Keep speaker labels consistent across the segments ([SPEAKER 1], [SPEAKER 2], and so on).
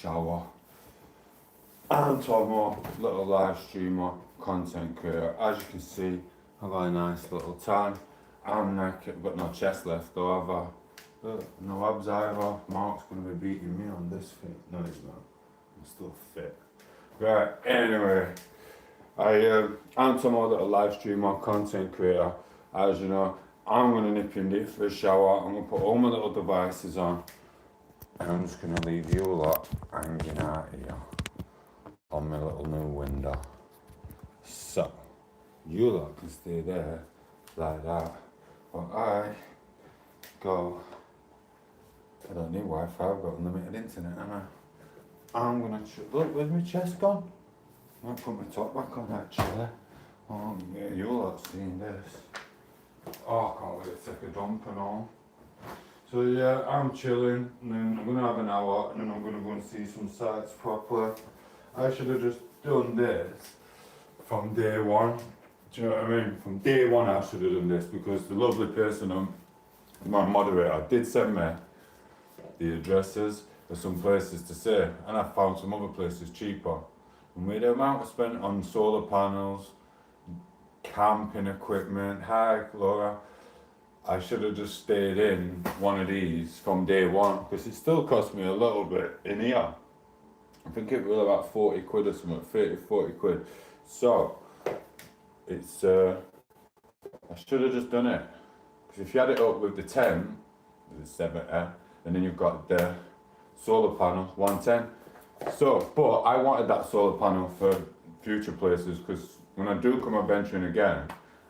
[SPEAKER 1] shower. I'm tom8os, little live streamer, content creator. As you can see, I've got a nice little tan. I'm naked, I've got no chest left though, have I? No abs either. Mark's going to be beating me on this thing. No, he's not. I'm still fit. Right, anyway. I'm tom8os, little live streamer, content creator. As you know, I'm going to nip in there for a shower. I'm going to put all my little devices on. And I'm just going to leave you a lot hanging out here on my little new window. So, you lot can stay there like that. But I don't need Wi-Fi, I've got unlimited internet, haven't I? I'm going to, look, where's my chest gone? I might put my top back on actually. Oh yeah, you lot seen this. Oh, I can't wait to take a dump and all. So yeah, I'm chilling, and then I'm going to have an hour, and then I'm going to go and see some sites properly. I should have just done this from day one. Do you know what I mean? From day one I should have done this, because the lovely person, my moderator, did send me the addresses of some places to stay, and I found some other places cheaper. And with the amount I spent on solar panels, camping equipment, hi Laura, I should have just stayed in one of these from day one, because it still cost me a little bit in here. I think it was about 40 quid or something, 30, 40 quid. So, it's, I should have just done it. Because if you had it up with the 10, it's 70, and then you've got the solar panel, 110. So, but I wanted that solar panel for future places, because when I do come adventuring again,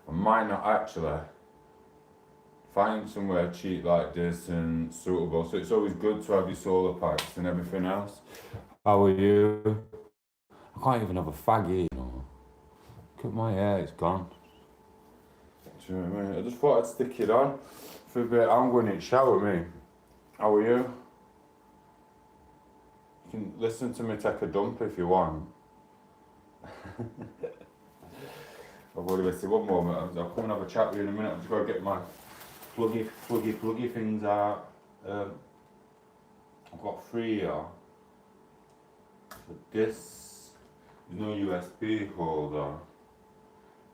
[SPEAKER 1] I might not actually find somewhere cheap like this and suitable. So it's always good to have your solar packs and everything else. How are you? I can't even have a fag here, you know. Look at my hair, it's gone. Do you know what I mean? I just thought I'd stick it on for a bit. I'm going to shower, me. How are you? You can listen to me take a dump if you want. I've already said one moment. I'll come and have a chat with you in a minute. I've just got to get my pluggy things out. I've got 3 here. So this is no USB holder.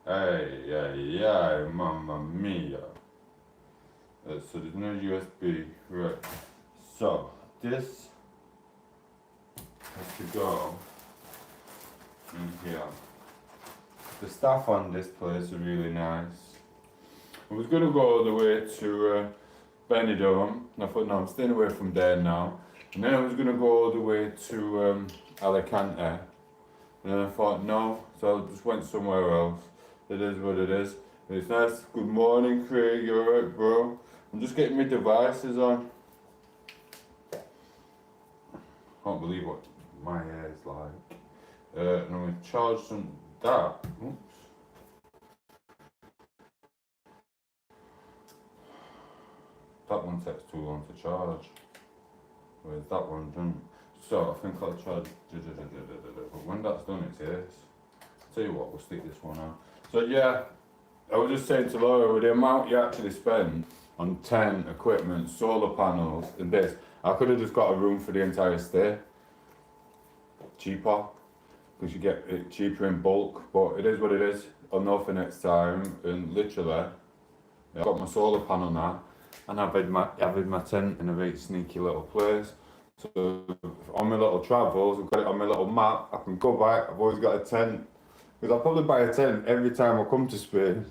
[SPEAKER 1] Hey, mamma mia. So there's no USB, right. So this has to go in here. The staff on this place are really nice. I was going to go all the way to Benidorm. I thought, no, I'm staying away from there now. And then I was going to go all the way to Alicante. And then I thought, no, so I just went somewhere else. It is what it is. And it's nice. Good morning, Craig. You alright, bro? I'm just getting my devices on. Can't believe what my hair is like. And I'm going to charge that. Oops. That one takes too long to charge. Whereas that one doesn't. So I think I'll charge. But when that's done, it's this. Tell you what, we'll stick this one on. So yeah, I was just saying to Laura, with the amount you actually spend on 10 equipment, solar panels, and this, I could have just got a room for the entire stay. Cheaper, because you get it cheaper in bulk. But it is what it is. I'll know for next time. And literally, I've got my solar panel now. And I've had my tent in a very sneaky little place. So on my little travels, I've got it on my little map. I can go back. I've always got a tent. Because I'll probably buy a tent every time I come to Spain.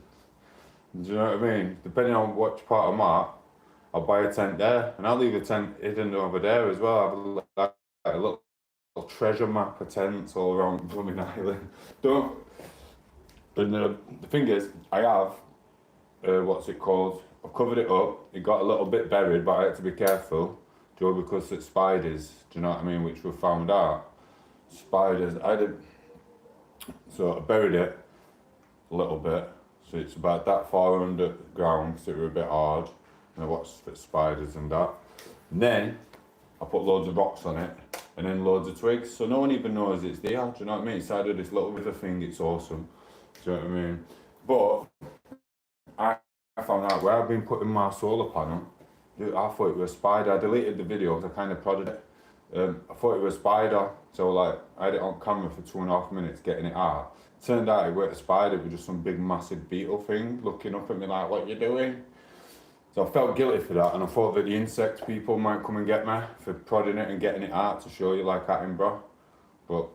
[SPEAKER 1] Do you know what I mean? Depending on which part I'm at, I'll buy a tent there. And I'll leave a tent hidden over there as well. I have a little treasure map of tents all around Blooming Island. Don't. But the thing is, I have, what's it called? I've covered it up. It got a little bit buried, but I had to be careful, Joe, because it's spiders. Do you know what I mean? Which we found out. Spiders. So I buried it a little bit. So it's about that far underground, because it was a bit hard. And I watched for spiders and that. And then I put loads of rocks on it, and then loads of twigs. So no one even knows it's there. Do you know what I mean? It's out of this little river thing. It's awesome. Do you know what I mean? But I found out where I've been putting my solar panel. I thought it was a spider. I deleted the video because I kind of prodded it. I thought it was a spider, so like I had it on camera for 2.5 minutes getting it out. Turned out it wasn't a spider, it was just some big massive beetle thing looking up at me like, what you doing? So I felt guilty for that, and I thought that the insect people might come and get me for prodding it and getting it out to show you like Attenborough. But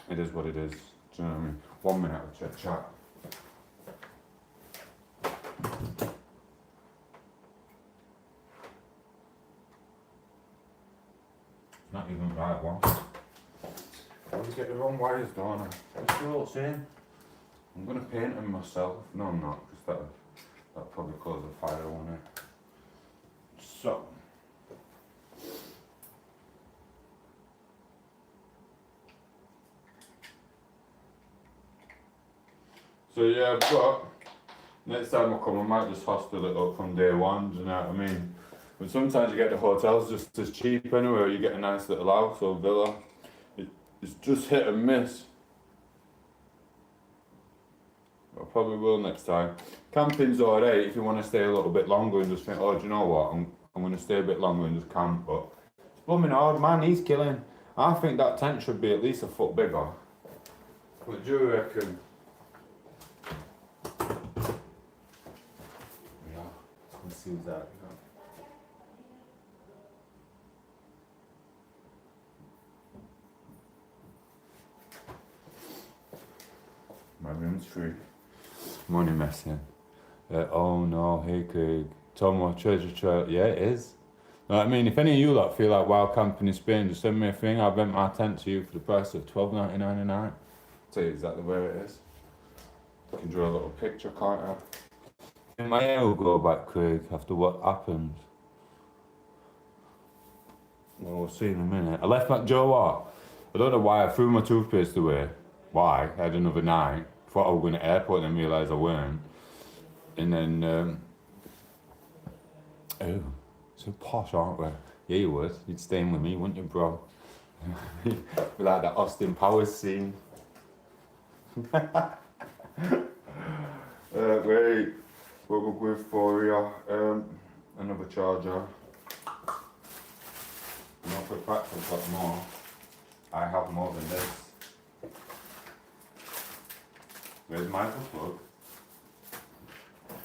[SPEAKER 1] it is what it is, do you know what I mean? 1 minute, I'll check chat. Not even right one. I always get the wrong wires, don't I? What's the old saying? I'm gonna paint them myself. No, I'm not, because that'll probably cause a fire, won't it? So. So yeah, but next time I come, I might just hostel it up from day one, do you know what I mean? But sometimes you get the hotels just as cheap anyway, or you get a nice little house or villa. It's just hit and miss. I probably will next time. Camping's alright if you want to stay a little bit longer and just think, oh, do you know what, I'm going to stay a bit longer and just camp, but it's blooming hard, my knee's killing. I think that tent should be at least a foot bigger. What do you reckon? Yeah, let's see what's that. My room's free. Money messing. Oh no, hey Craig. Tom8os treasure trail. Yeah, it is. Know what I mean? If any of you lot feel like wild camping in Spain, just send me a thing. I'll rent my tent to you for the price of $12.99 a night. Tell you exactly where it is. I can draw a little picture, can't I? My hair will go back, Craig, after what happens. Well, we'll see in a minute. I left my Joe what? I don't know why I threw my toothpaste away. Why? I had another night. Thought I was going to the airport and then realised I weren't. And then, oh, so posh, aren't we? Yeah, you would. You'd stay in with me, wouldn't you, bro? We like that Austin Powers scene. Wait, what we're going for here? Another charger. Not for a fact I've got more. I have more than this. Where's my plug?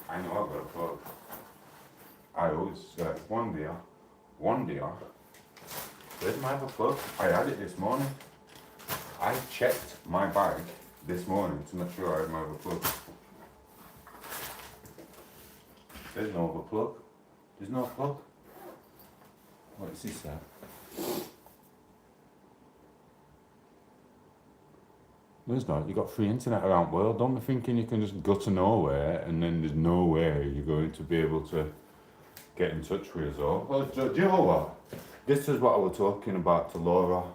[SPEAKER 1] I know I've got a plug. I always, one dear. Where's my other plug? I had it this morning. I checked my bag this morning to make sure I had my other plug. There's no other plug. There's no plug. What is this there? There's not. You've got free internet around the world. Don't be thinking you can just go to nowhere and then there's no way you're going to be able to get in touch with us all. Well, do you know what? This is what I was talking about to Laura.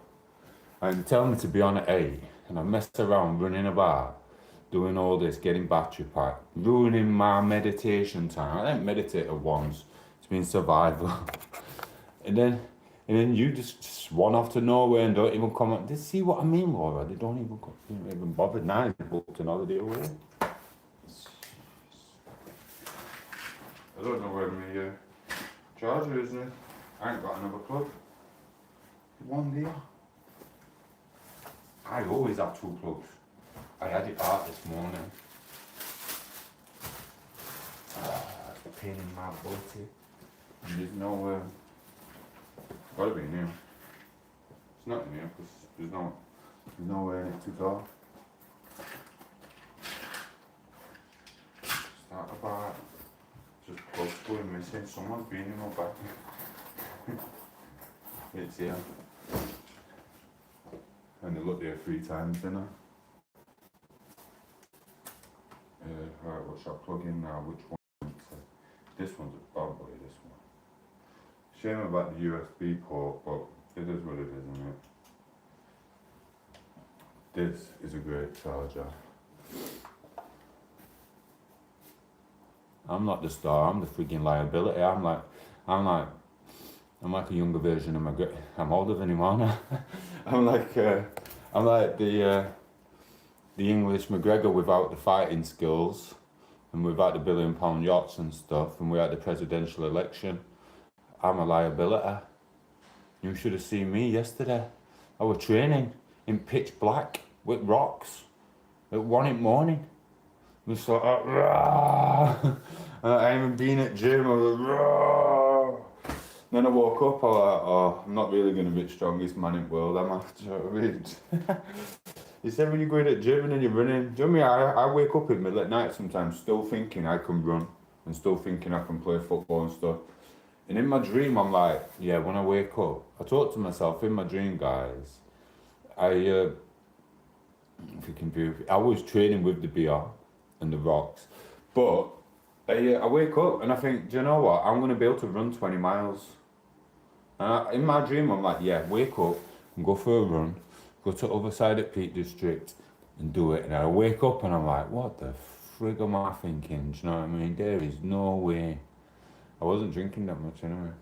[SPEAKER 1] And tell me to be on at 8 and I messed around running about, doing all this, getting battery pack, ruining my meditation time. I didn't meditate at once. It's been survival. and then you just swan off to nowhere and don't even comment. Did you see what I mean, Laura? They don't even bother now. They booked another deal with it. I don't know where my charger is. I ain't got another plug. One there. I always have 2 plugs. I had it out this morning. It's a pain in my body. And there's no. Gotta be new. It's not new because there's nowhere in it to go. Start about just close going missing. Someone's been in my bag. It's here. And they look there 3 times, didn't I? Right, what shall I plug in now? Which one? This one's a bad boy, this one. Shame about the USB port, but it is what it is, isn't it? This is a great charger. I'm not the star, I'm the freaking liability. I'm like a younger version of my I'm older than him, aren't I? I'm like the English McGregor without the fighting skills and without the £1 billion yachts and stuff and without the presidential election. I'm a liability. You should have seen me yesterday. I was training in pitch black with rocks at 1 in the morning. It was like, rah! I haven't been at gym. I was like, rah! Then I woke up. I was like, oh, I'm not really going to be the strongest man in the world, am I? Do you know what I mean? You said when you're going at gym and then you're running. Do you know what I mean? I wake up in the middle at night sometimes still thinking I can run and still thinking I can play football and stuff. And in my dream, I'm like, yeah, when I wake up, I talk to myself in my dream, guys. If you can view, I was training with the BR and the rocks, but I wake up and I think, do you know what? I'm going to be able to run 20 miles. And in my dream, I'm like, yeah, wake up and go for a run, go to the other side of Peak District and do it. And I wake up and I'm like, what the frig am I thinking? Do you know what I mean? There is no way. I wasn't drinking that much anyway.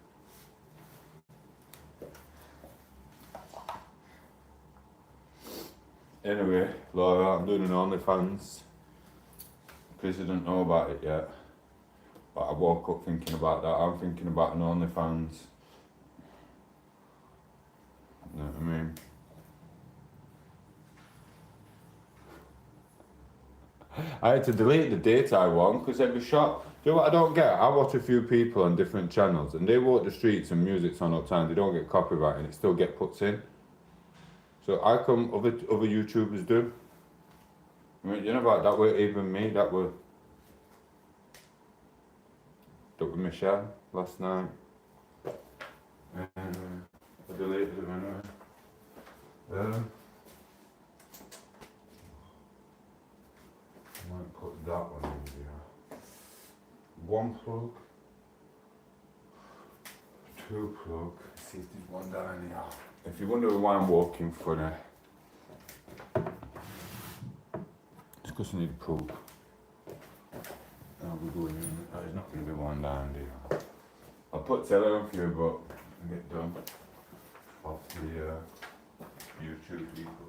[SPEAKER 1] Anyway, Laura, I'm doing an OnlyFans. Chris didn't know about it yet. But I woke up thinking about that. I'm thinking about an OnlyFans. You know what I mean? I had to delete the daytime one because every shot. Do you know what I don't get? I watch a few people on different channels and they walk the streets and music's on all the time. They don't get copyright and it still get puts in. So I come other YouTubers do. I mean, you know about that way even me, that were Michelle last night. I deleted them anyway. I might put that one in here. 1 plug, 2 plug. Let's see if there's one down here. If you're wondering why I'm walking funny, it's because I need a plug. I'll be going in. There's not going to be one down here. I'll put telly on for you, but I'll get done off the YouTube people.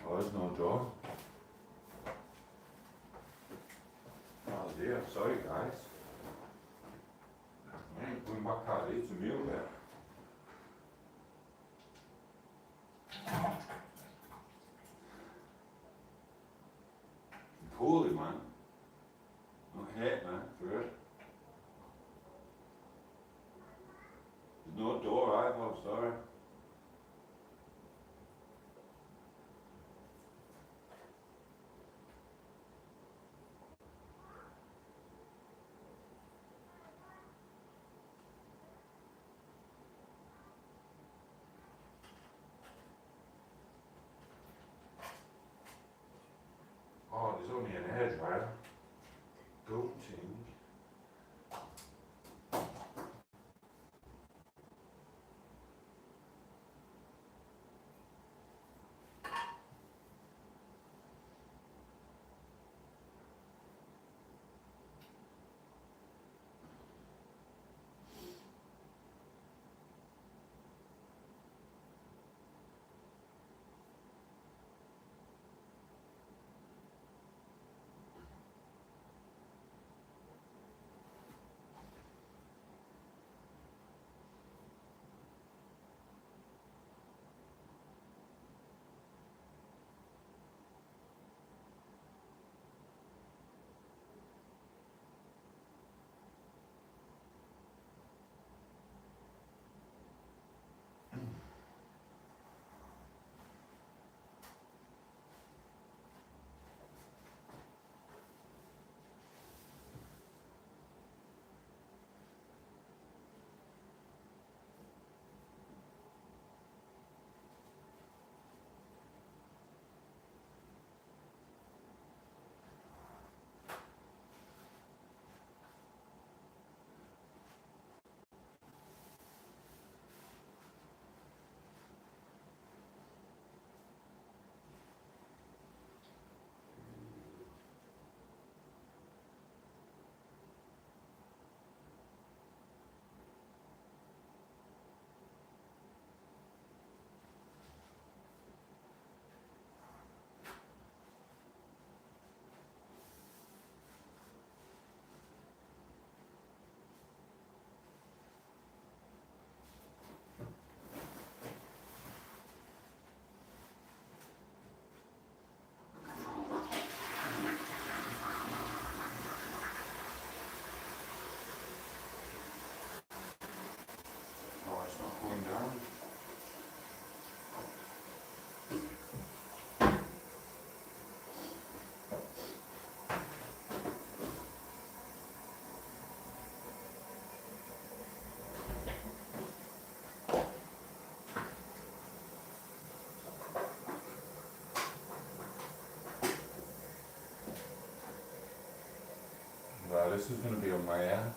[SPEAKER 1] Oh, there's no door. Oh dear, sorry guys. I ain't going back out there to meal there. Poorly, man. Not hate, man, for it. There's no door either, sorry. Oh, there's only an hairdryer. Don't change. this is going to be on my hair.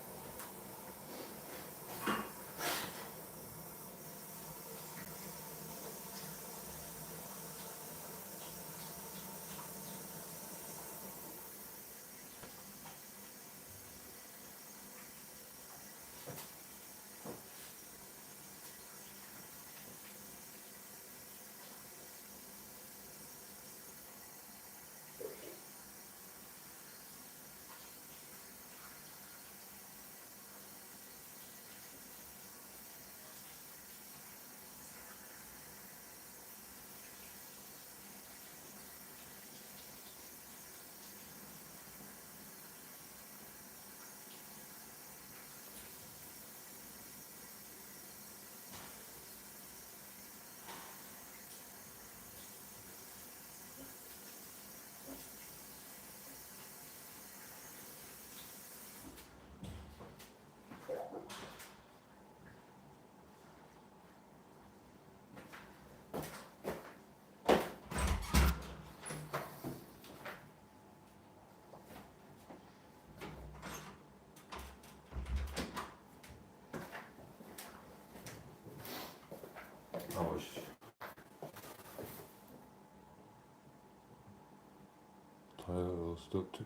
[SPEAKER 1] I was tired stuck to.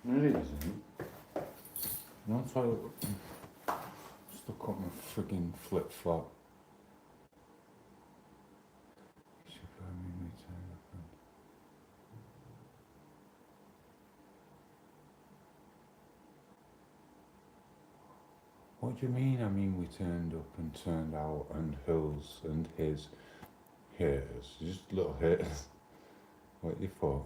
[SPEAKER 1] No, it isn't. No toilet. Stuck on my frigging flip flop. What do you mean? I mean, we turned up and turned out, and hills and his haters, just little haters. What you thought?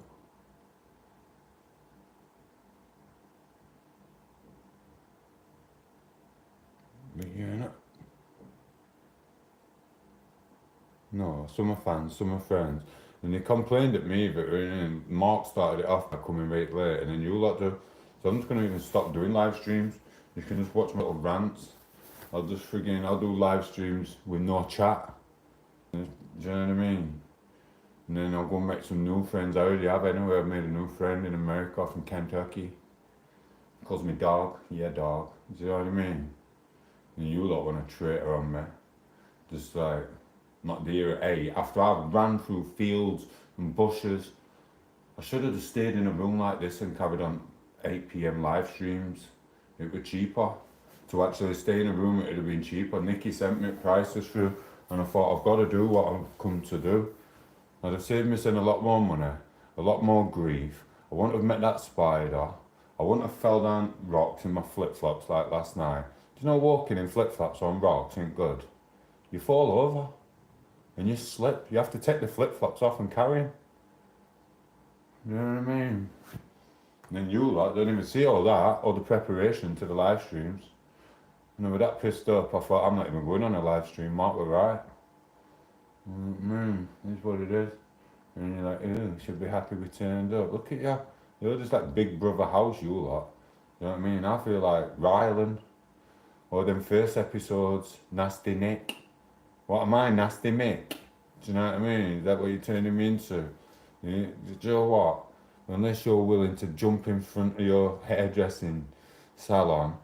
[SPEAKER 1] But you're not. No, some are fans, some are friends. And they complained at me that Mark started it off by coming right late, and then you lot do. So I'm just going to even stop doing live streams. You can just watch my little rants. I'll do live streams with no chat. Do you know what I mean? And then I'll go and make some new friends. I already have anyway. I've made a new friend in America from Kentucky. He calls me dog. Yeah, dog. Do you know what I mean? And you lot want a traitor on me. Just like, not there at 8. After I've ran through fields and bushes, I should have just stayed in a room like this and carried on 8 PM live streams. It was cheaper. To actually stay in a room, it would have been cheaper. Nikki sent me prices through, and I thought, I've got to do what I've come to do. I'd have saved me a lot more money, a lot more grief. I wouldn't have met that spider. I wouldn't have fell down rocks in my flip-flops like last night. Do you know walking in flip-flops on rocks ain't good? You fall over, and you slip. You have to take the flip-flops off and carry them. You know what I mean? And then you lot don't even see all that, all the preparation to the live streams. And I was that pissed up, I thought, I'm not even going on a live stream. Mark was right. It's what it is. And you're like, ew, you should be happy we turned up. Look at you. You're just like Big Brother house, you lot. You know what I mean? I feel like Ryland. Or them first episodes, Nasty Nick. What am I, Nasty Mick? Do you know what I mean? Is that what you're turning me into? Do you know what? Unless you're willing to jump in front of your hairdressing salon,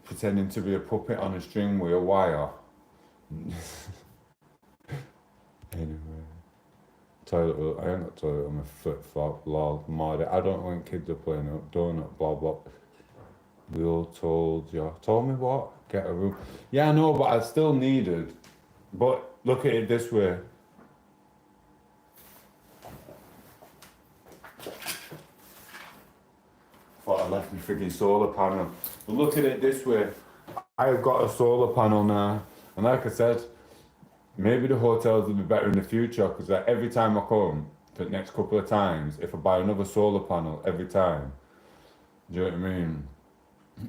[SPEAKER 1] pretending to be a puppet on a string with a wire. Anyway, toilet. I ain't got toilet on my flip flop. Lol, mod. I don't know when kids are playing up. Donut, blah blah. We all told you. Told me what? Get a room. Yeah, I know, but I still needed. But look at it this way. Thought I left my freaking solar panel. But look at it this way. I've got a solar panel now, and like I said, maybe the hotels will be better in the future because like, every time I come for the next couple of times, if I buy another solar panel every time, do you know what I mean?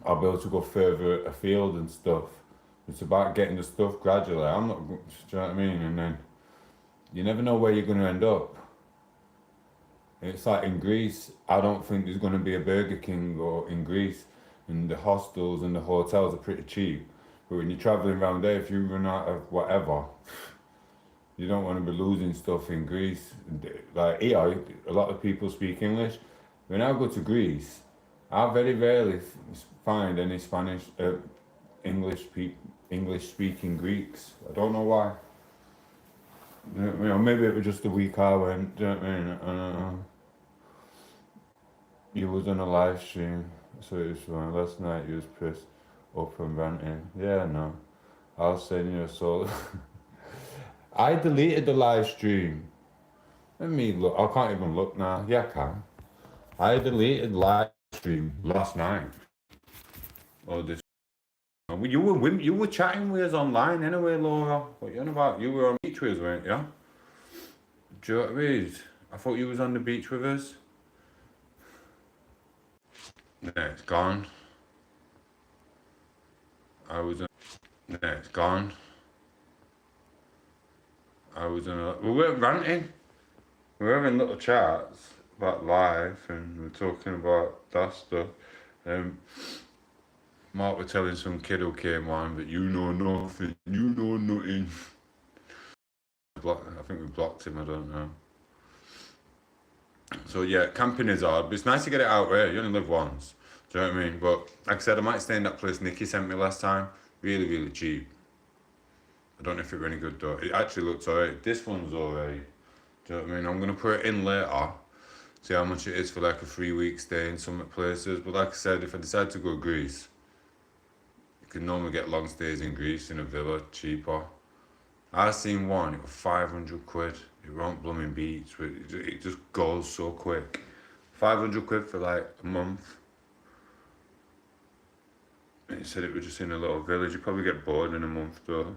[SPEAKER 1] I'll be able to go further afield and stuff. It's about getting the stuff gradually. I'm not, do you know what I mean? And then you never know where you're going to end up. It's like in Greece, I don't think there's going to be a Burger King or in Greece, and the hostels and the hotels are pretty cheap. But when you're travelling around there, if you run out of whatever, you don't want to be losing stuff in Greece. Like here, a lot of people speak English. When I go to Greece, I very rarely find any English speaking Greeks. I don't know why. Maybe it was just the week I went. Do you know what I mean? You was on a live stream, so it was fun. Last night you was pissed up and ranting. Yeah, no. I'll send you a soul. I deleted the live stream. Let me look. I can't even look now. Yeah, I can. I deleted live stream last night. Or this. You were chatting with us online anyway, Laura. What you on about? You were on the beach with us, weren't you? Do you know what I mean? I thought you was on the beach with us. Yeah, it's gone. Yeah, it's gone. We weren't ranting. We were having little chats about life and we are talking about that stuff. Mark was telling some kid who came on that you know nothing. I think we blocked him, I don't know. So yeah, camping is hard, but it's nice to get it out there. You only live once. Do you know what I mean? But like I said, I might stay in that place Nikki sent me last time. Really, really cheap. I don't know if it were any good though. It actually looks alright. This one's alright. Do you know what I mean? I'm gonna put it in later. See how much it is for like a 3-week stay in some places. But like I said, if I decide to go Greece, you can normally get long stays in Greece in a villa cheaper. I seen one, it was 500 quid. It won't blooming beach, but it just goes so quick. 500 quid for like a month. And he said it was just in a little village. You probably get bored in a month though.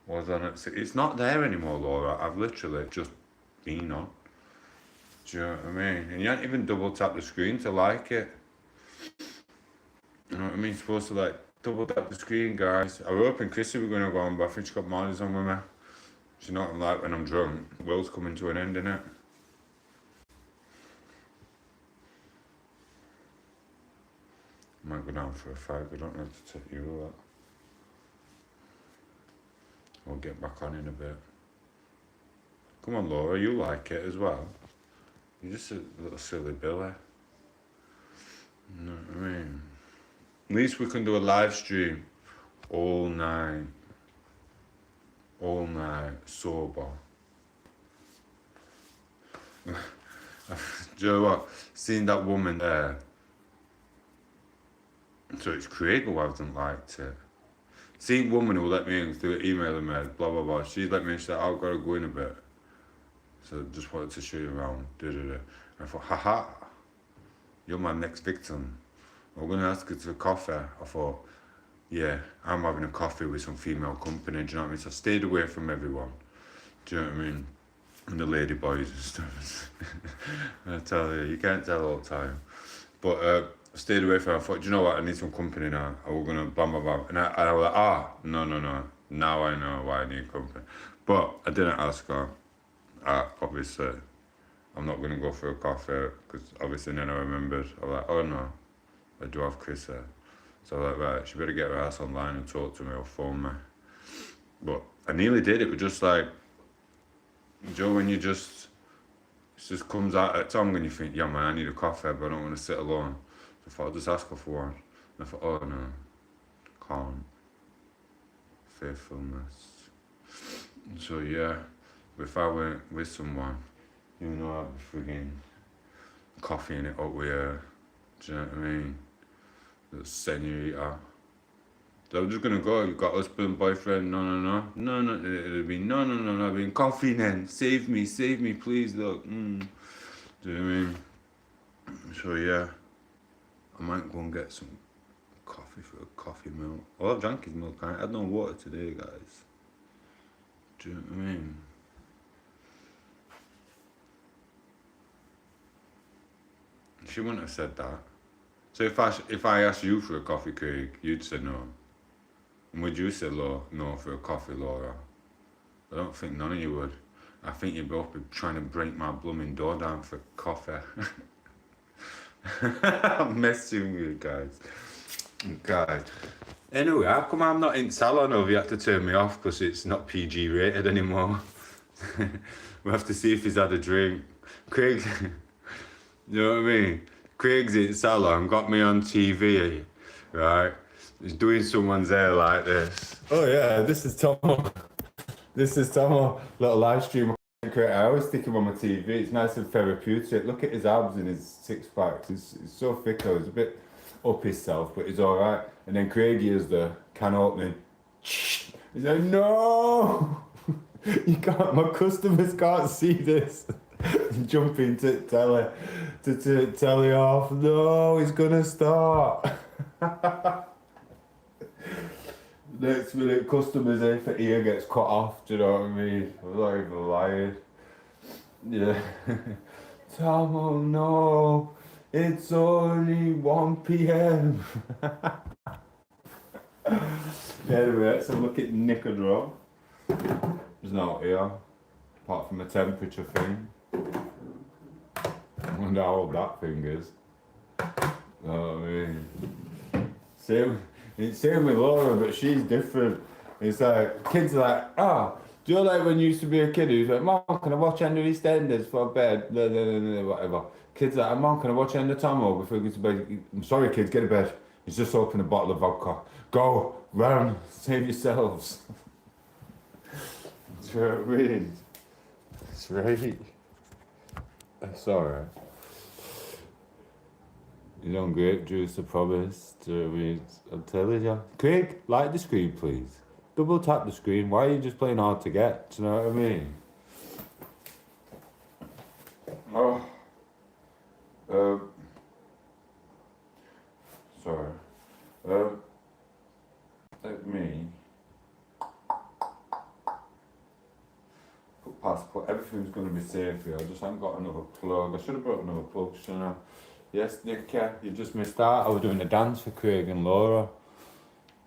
[SPEAKER 1] Was on it. It's not there anymore, Laura. I've literally just been on. Do you know what I mean? And you haven't even double tap the screen to like it. You know what I mean? You're supposed to like double tap the screen, guys. I was hoping Chrissy were going to go on, but I think she got Marlies on with me. Do you know what I'm like when I'm drunk? World's coming to an end, innit? I might go down for a fight, I don't know to take you or that. We'll get back on in a bit. Come on, Laura, you like it as well. You're just a little silly Billy. You know what I mean? At least we can do a live stream all night. All night, sober. Do you know what? Seeing that woman there. So it's Craig who hasn't liked it. Seeing woman who let me in through emailing me, blah blah blah. She's let me in, she said, I've got to go in a bit. So just wanted to show you around. And I thought, haha, you're my next victim. I'm gonna ask you to coffee. I thought, yeah, I'm having a coffee with some female company, do you know what I mean? So I stayed away from everyone. Do you know what I mean? And the lady boys and stuff. I tell you can't tell all the time. But I stayed away from her. I thought, do you know what, I need some company now. I was gonna blah blah blah. And I was like, no. Now I know why I need company. But I didn't ask her. Obviously, I'm not gonna go for a coffee because obviously then I remembered. I was like, oh no, I do have Chris here. So I was like, right, she better get her ass online and talk to me or phone me. But I nearly did. It was just like, Joe, when it just comes out at tongue and you think, yeah man, I need a coffee, but I don't want to sit alone. So I thought I'll just ask her for one. And I thought, oh no, can't. Faithfulness. So yeah, if I went with someone, you know, I'd be frigging coffeeing it up with her. Do you know what I mean? The senorita. So I'm just gonna go, you got husband, boyfriend, no, it'll be no, I've been coffee then, save me, please, look, Do you know what I mean? So yeah, I might go and get some coffee for a coffee milk. All I've drank is milk, I had no water today, guys. Do you know what I mean? She wouldn't have said that. So if I asked you for a coffee, Craig, you'd say no. And would you say no for a coffee, Laura? I don't think none of you would. I think you'd both be trying to break my blooming door down for coffee. I'm messing with you guys. God. Anyway, how come I'm not in salon or have you had to turn me off because it's not PG rated anymore? We'll have to see if he's had a drink. Craig You know what I mean? Craig's in salon, got me on TV, right? He's doing someone's hair like this. Oh yeah, this is Tom. This is Tom, little live stream. I always stick him on my TV. It's nice and therapeutic. Look at his abs and his six packs. He's so thick. He's a bit up himself, but he's all right. And then Craigie is the can opening. He's like, no, you can't. My customers can't see this. Jumping to tell you off. No, he's gonna start. Next minute, customers if the ear gets cut off. Do you know what I mean? I'm not even lying. Yeah. Tom, oh no, it's only 1 p.m. Anyway, let's have a look at Nick and Rob. There's not here, apart from a temperature thing. I wonder how old that thing is. You know what I mean? Same with Laura, but she's different. It's like, kids are like, oh, do you know like when you used to be a kid who's like, Mom, can I watch End of EastEnders for bed? Blah, blah, blah, blah, whatever. Kids are like, Mom, can I watch End of Tomo before we go to bed? I'm sorry, kids, get to bed. He's just opened a bottle of vodka. Go, run, save yourselves. Do you know what I mean? It's right. That's alright. You don't grape juice, I promise. Do you know what I mean? I'm telling you. Craig, like the screen, please. Double tap the screen. Why are you just playing hard to get? Do you know what I mean? Oh. Sorry. Let me put passport. Everything's going to be safe here. I just haven't got another plug. I should have brought another plug, shouldn't I? Yes, Nick, you just missed that. I was doing a dance for Craig and Laura.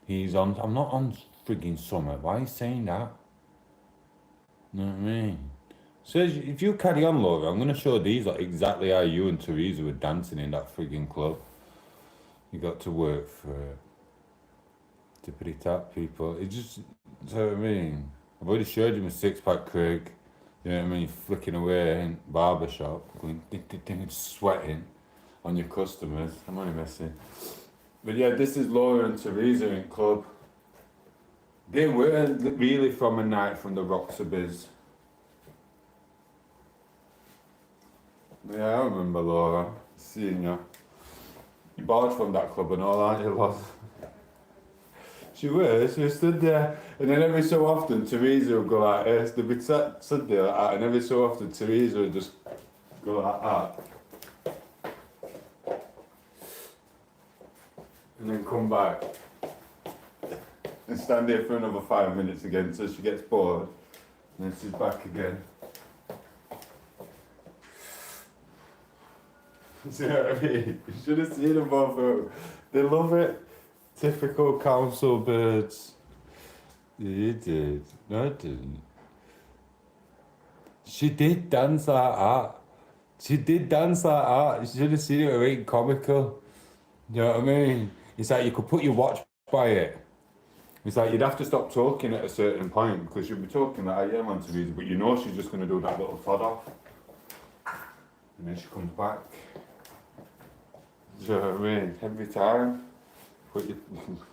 [SPEAKER 1] He's on. I'm not on frigging Summit. Why are you saying that? You know what I mean? So if you carry on, Laura, I'm going to show these like exactly how you and Teresa were dancing in that frigging club. You got to work for it. Tippity tap, people. It just, you know what I mean? I've already showed you my six pack, Craig. You know what I mean? Flicking away in barbershop, going sweating on your customers. I'm only messing. But yeah, this is Laura and Teresa in club. They weren't really from a night from the Roxaby's. Yeah, I remember Laura, seeing you. You bought from that club and all, aren't you, Loz? She stood there, and then every so often Teresa would go like this. They'd be stood there like that, and every so often Teresa would just go like that. And then come back. And stand there for another 5 minutes again until she gets bored. And then she's back again. Do you know what I mean? You should have seen them both. They love it. Typical council birds. Yeah, you did. No, I didn't. She did dance like that. She did dance like that. You should have seen it. It was ain't comical. You know what I mean? It's like you could put your watch by it. It's like you'd have to stop talking at a certain point because you'd be talking like, yeah, man, Teresa, but you know she's just going to do that little thud off. And then she comes back. Do you know what I mean? Every time. But you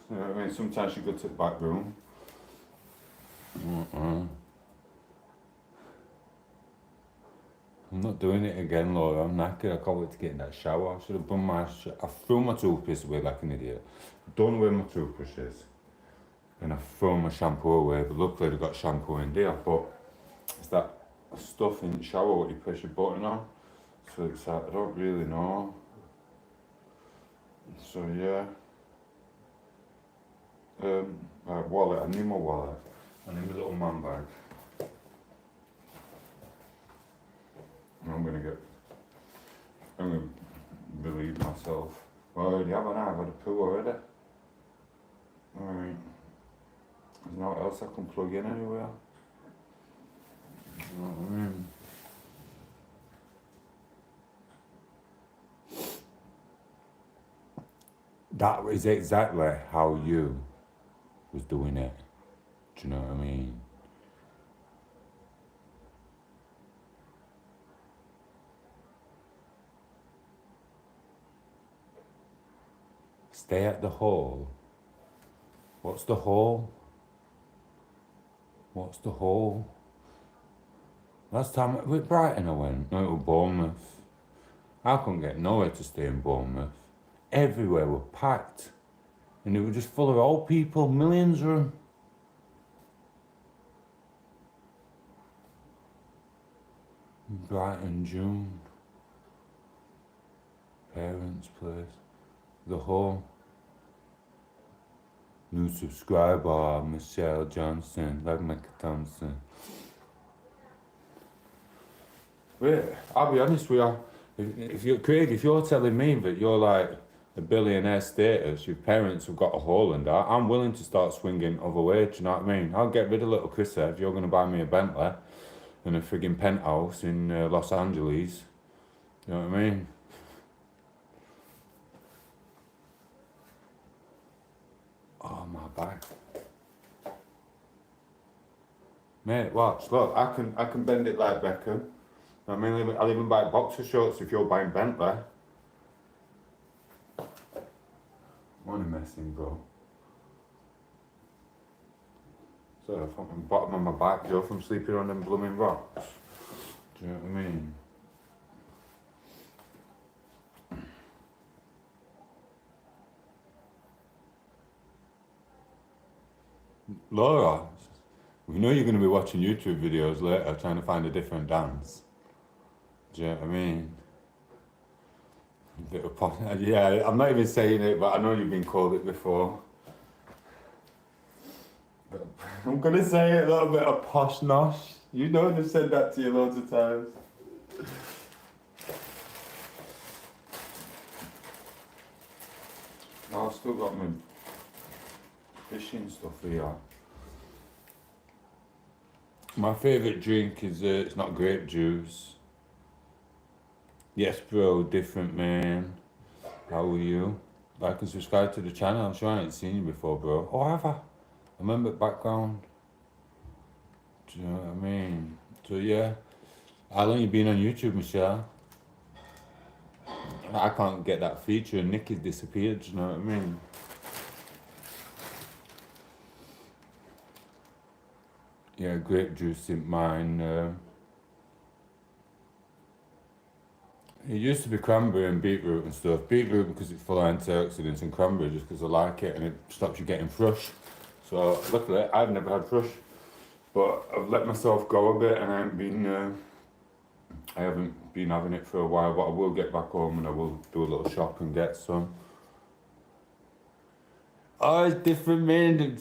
[SPEAKER 1] know what I mean? Sometimes she goes to the back room. I'm not doing it again, Laura. I'm knackered. I can't wait to get in that shower. I should have done my... I threw my toothpaste away like an idiot. Don't know where my toothbrush is. And I threw my shampoo away, but luckily I got shampoo in there. But it's that stuff in the shower what you press your button on. So it's like, I don't really know. So yeah. Right, wallet. I need my wallet. I need my little man bag. I'm gonna relieve myself. Well, I already have an eye. I've had a poo already. Alright. There's no else I can plug in anywhere. You know what I mean? That is exactly how you was doing it. Do you know what I mean? stay at the hole. What's the hole? What's the hole? Last time with Brighton I went, no, it was Bournemouth. I couldn't get nowhere to stay in Bournemouth. Everywhere were packed. And they were just full of old people, millions of them. Brighton, June. Parents' place. The hole. New subscriber, Michelle Johnson, like Micah Thompson. Wait, I'll be honest with you. If you're Craig, if you're telling me that you're like a billionaire status, your parents have got a hole in that, I'm willing to start swinging other way, do you know what I mean? I'll get rid of little Chrissa if you're going to buy me a Bentley and a frigging penthouse in Los Angeles. You know what I mean? Oh, my back. Mate, watch, look, I can bend it like Beckham. I mean, I'll even buy boxer shorts if you're buying Bentley. Money messing, bro. So, from the bottom of my back, Joe, from sleeping on them blooming rocks. Do you know what I mean? Laura, we know you're going to be watching YouTube videos later trying to find a different dance. Do you know what I mean? A bit of yeah, I'm not even saying it, but I know you've been called it before. But I'm going to say it, a little bit of posh nosh. You know they've said that to you loads of times. Oh, I've still got my fishing stuff here. My favourite drink is, it's not grape juice. Yes, bro, different man. How are you? Like and subscribe to the channel. I'm sure I ain't seen you before, bro. Oh, have I? I remember background. Do you know what I mean? So, yeah. How long you been on YouTube, Michelle? I can't get that feature and Nicky's disappeared, do you know what I mean? Yeah, grape juice in mine. It used to be cranberry and beetroot and stuff. Beetroot because it's full of antioxidants, and cranberry just because I like it and it stops you getting thrush. So luckily I've never had thrush, but I've let myself go a bit and I haven't been having it for a while. But I will get back home and I will do a little shop and get some. Oh, it's different, man.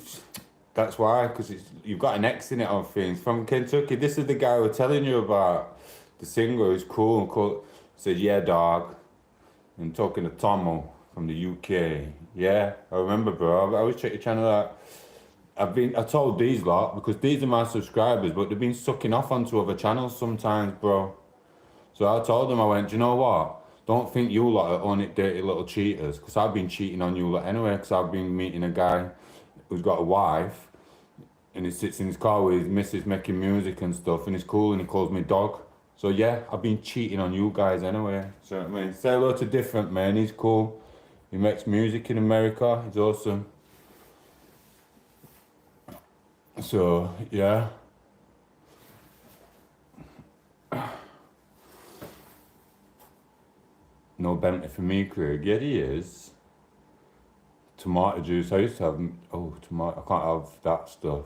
[SPEAKER 1] That's why, because you've got an X in it on things. From Kentucky, this is the guy we're telling you about. The singer who's cool. Said, yeah, dog. And talking to Tom8os from the UK. Yeah, I remember, bro. I always check your channel out. I told these lot, because these are my subscribers, but they've been sucking off onto other channels sometimes, bro. So I told them, I went, do you know what? Don't think you lot are only dirty little cheaters, because I've been cheating on you lot anyway, because I've been meeting a guy who's got a wife, and he sits in his car with his missus making music and stuff, and he's cool, and he calls me dog. So yeah, I've been cheating on you guys anyway. So I mean, say hello to Different Man, he's cool. He makes music in America, he's awesome. So, yeah. No Bentley for me, Craig. Yeah, he is. Tomato juice, I used to have, I can't have that stuff.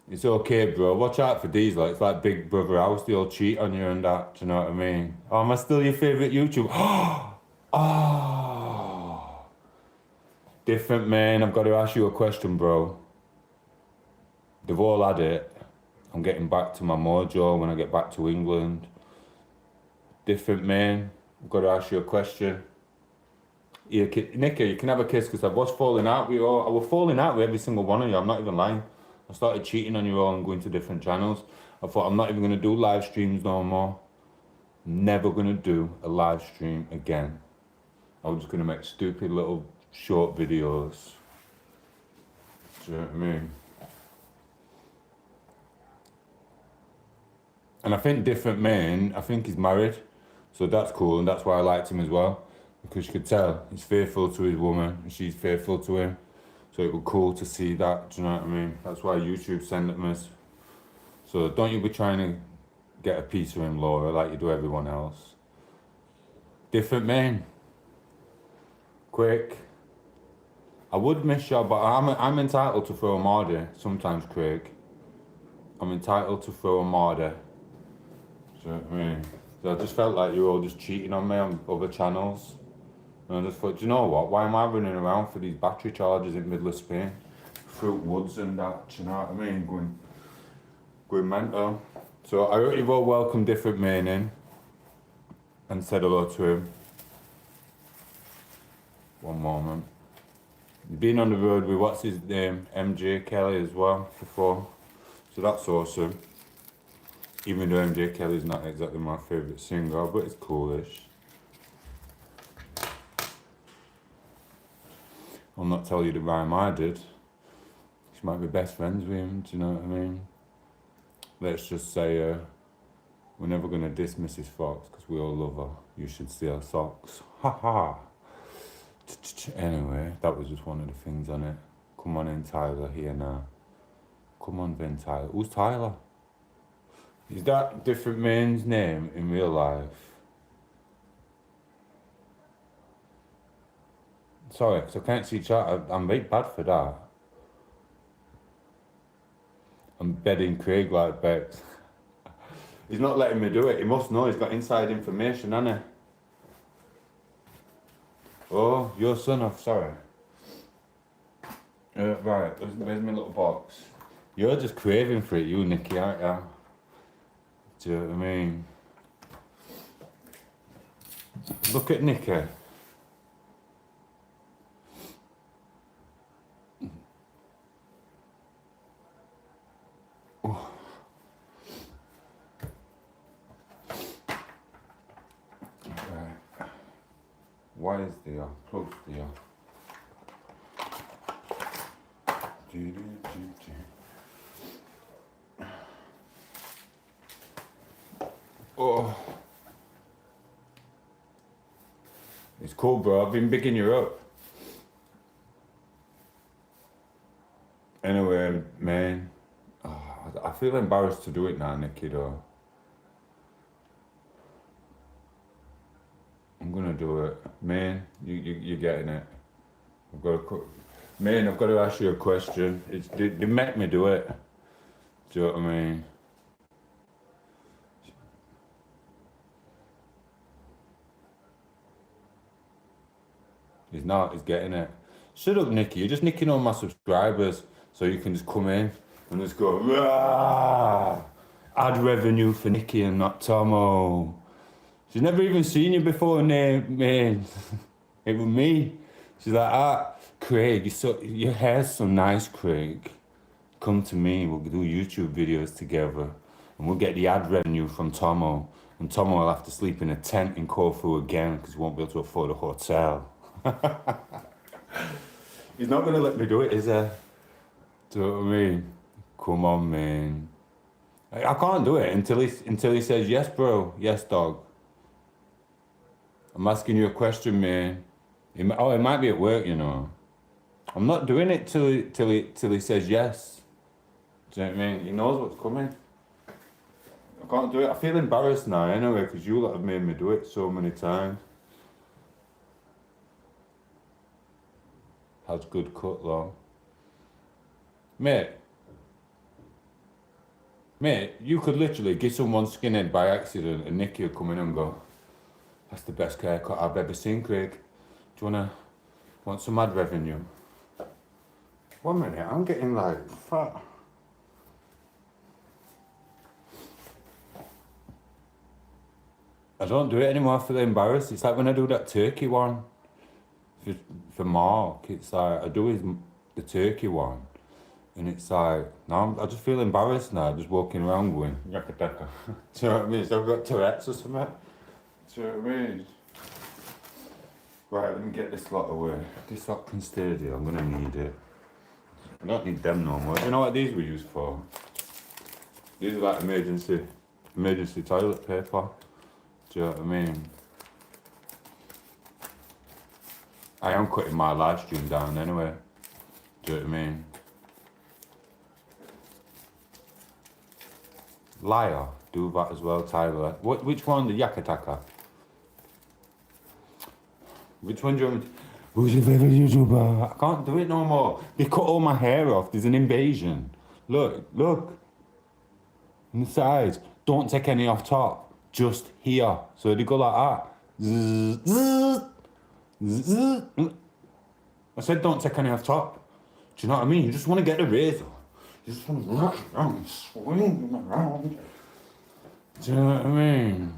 [SPEAKER 1] It's okay, bro. Watch out for these, like, it's like Big Brother House, they'll cheat on you and that, do you know what I mean? Oh, am I still your favourite YouTuber? Oh. Different Man, I've got to ask you a question, bro. They've all had it. I'm getting back to my mojo when I get back to England. Different Man, I've got to ask you a question. Yeah, Nicky, you can have a kiss because I was falling out with you all. I was falling out with every single one of you, I'm not even lying. I started cheating on you all and going to different channels. I thought I'm not even going to do live streams no more. Never going to do a live stream again. I was just going to make stupid little short videos. Do you know what I mean? And I think Different Man, I think he's married. So that's cool and that's why I liked him as well. because you could tell he's faithful to his woman and she's faithful to him. So it was cool to see that, do you know what I mean? That's why YouTube sent them us. So don't you be trying to get a piece of him, Laura, like you do everyone else. Different men. Quick. I would miss you, but I'm entitled to throw a marder sometimes, Craig. I'm entitled to throw a marder. Do you know what I mean? So I just felt like you were all just cheating on me on other channels. And I just thought, do you know what? Why am I running around for these battery chargers in middle of Spain? Through woods and that, do you know what I mean? Going mental. So I hope you've all welcomed different men in and said hello to him. One moment. You've been on the road with, what's his name, MJ Kelly as well before. So that's awesome. Even though MJ Kelly's not exactly my favourite singer, but it's coolish. I'll not tell you the rhyme I did. She might be best friends with him, do you know what I mean? Let's just say we're never going to diss Mrs. Fox because we all love her. You should see her socks. Ha ha. Anyway, that was just one of the things on it. Come on in, Tyler, here now. Come on, Ben Tyler. Who's Tyler? Is that different man's name in real life? Sorry, because I can't see chat. I'm very bad for that. I'm bedding Craig like Bex. He's not letting me do it. He must know he's got inside information, hasn't he? Oh, your son off, sorry. Right, where's my little box? You're just craving for it, you, Nikki, aren't you? Do you know what I mean? Look at Nikki. Oh. Right. Why is there close there? Oh, it's cool, bro. I've been bigging you up. Anyway, man, I feel embarrassed to do it now, Nikki, though. I'm gonna do it. Man, you're getting it. I've got to ask you a question. They make me do it. Do you know what I mean? He's not, he's getting it. Shut up, Nikki. You're just nicking all my subscribers so you can just come in and just go, rah! Ad revenue for Nikki and not Tomo. She's never even seen you before, man. It was me. She's like, Craig, your hair's so nice, Craig. Come to me, we'll do YouTube videos together and we'll get the ad revenue from Tomo. And Tomo will have to sleep in a tent in Corfu again because he won't be able to afford a hotel. He's not gonna let me do it, is he? Do you know what I mean? Come on, man. I can't do it until he says, yes, bro, yes, dog. I'm asking you a question, man. It might be at work, you know. I'm not doing it till he says yes. Do you know what I mean? He knows what's coming. I can't do it. I feel embarrassed now anyway because you lot have made me do it so many times. Has good cut though. Mate, you could literally get someone skinhead by accident and Nicky will come in and go, that's the best haircut I've ever seen, Craig. Do you want some ad revenue? 1 minute, I'm getting like fat. I don't do it anymore, I feel embarrassed. It's like when I do that turkey one for Mark, it's like I do the turkey one and it's like, now I just feel embarrassed now, just walking around going, yakka dakka. Do you know what I mean? So I've got Tourette's or something. Do you know what I mean? Right, let me get this lot away. This lot can stay there, I'm gonna need it. I don't need them no more. Do you know what these were used for? These are like emergency toilet paper. Do you know what I mean? I am cutting my live stream down anyway. Do you know what I mean? Liar, do that as well, Tyler. Which one, the Yakataka? Which one do you want me to... Who's your favourite YouTuber? I can't do it no more. They cut all my hair off. There's an invasion. Look. On the sides. Don't take any off top. Just here. So they go like that. Zzz, zzz. I said don't take any off top. Do you know what I mean? You just want to get the razor. You just want to rock it around, swing them around. Do you know what I mean?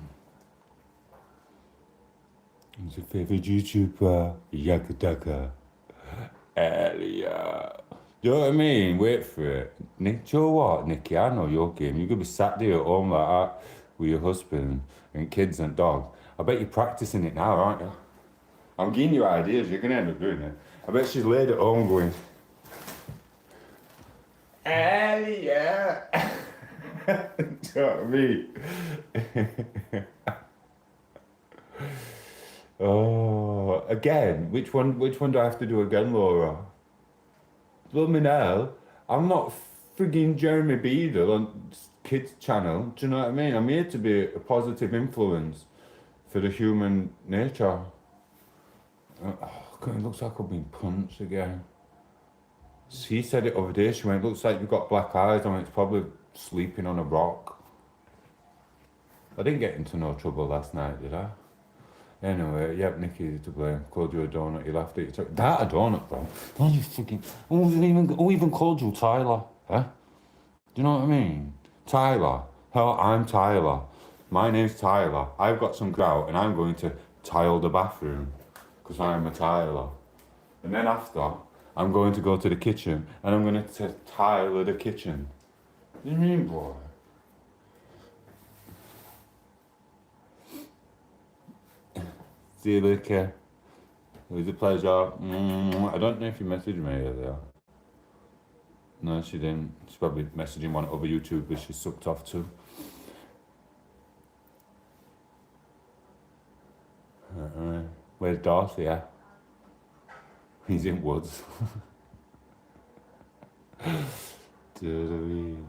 [SPEAKER 1] Who's your favourite YouTuber? Yakataka. Elia. Do you know what I mean? Wait for it. Nick, do you know what, Nicky? I know your game. You're going to be sat there at home like that with your husband and kids and dog. I bet you're practising it now, aren't you? I'm giving you ideas. You're going to end up doing it. I bet she's laid at home going, Elia. Do you know what I mean? Oh, again? Which one do I have to do again, Laura? Blooming hell, I'm not frigging Jeremy Beadle on kids' channel. Do you know what I mean? I'm here to be a positive influence for the human nature. God, it looks like I've been punched again. She said it over there. She went, looks like you've got black eyes. I went, it's probably sleeping on a rock. I didn't get into no trouble last night, did I? Anyway, yep, Nicky's to blame. Called you a donut, you laughed at you. That a donut, bro? Oh, you freaking... Who even called you Tyler? Huh? Do you know what I mean? Tyler. Hell, I'm Tyler. My name's Tyler. I've got some grout and I'm going to tile the bathroom. Because I'm a tiler. And then after, I'm going to go to the kitchen and I'm going to tile the kitchen. What do you mean, boy? See you later. It was a pleasure. I don't know if you messaged me earlier. No, she didn't. She's probably messaging one other YouTuber she sucked off to. Where's Darcy? Yeah? He's in Woods. You're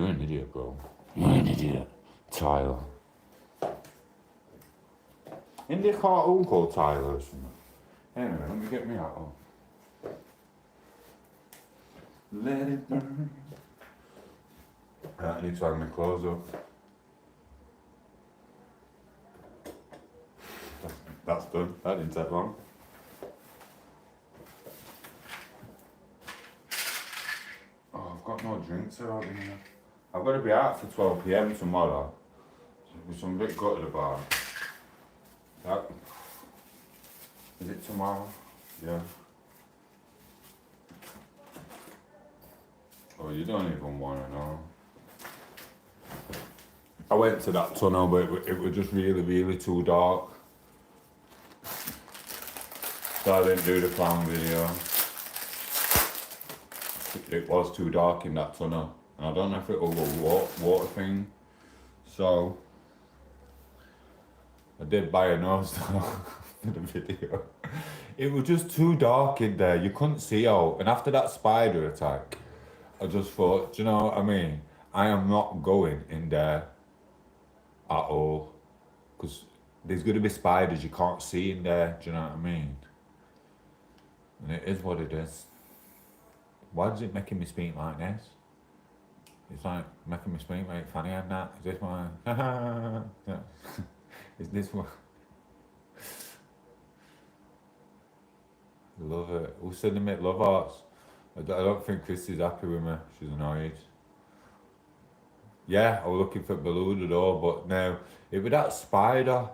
[SPEAKER 1] an idiot, bro. You're an idiot. Tyler. Isn't there a cartoon called Tyler or something? Anyway, let me get me out. Let it burn. I need to hang my clothes up. That's done. That didn't take long. Oh, I've got no drinks around in here. I've got to be out for 12 PM tomorrow. So I'm a bit gutted about that. Is it tomorrow? Yeah. Oh, you don't even want to know. I went to that tunnel, but it was just really, really too dark. So I didn't do the plan video. It was too dark in that tunnel. And I don't know if it was a water thing. So I did buy a nose for the video. It was just too dark in there. You couldn't see out. And after that spider attack, I just thought, do you know what I mean? I am not going in there at all. Because there's going to be spiders you can't see in there. Do you know what I mean? And it is what it is. Why is it making me speak like this? It's like making me speak like funny and that. Is this one? Yeah. Is this one? Love it. Who's sending me love hearts? I don't think Chrissy's happy with me. She's annoyed. Yeah, I was looking for Baloo at all, but no. It was that spider.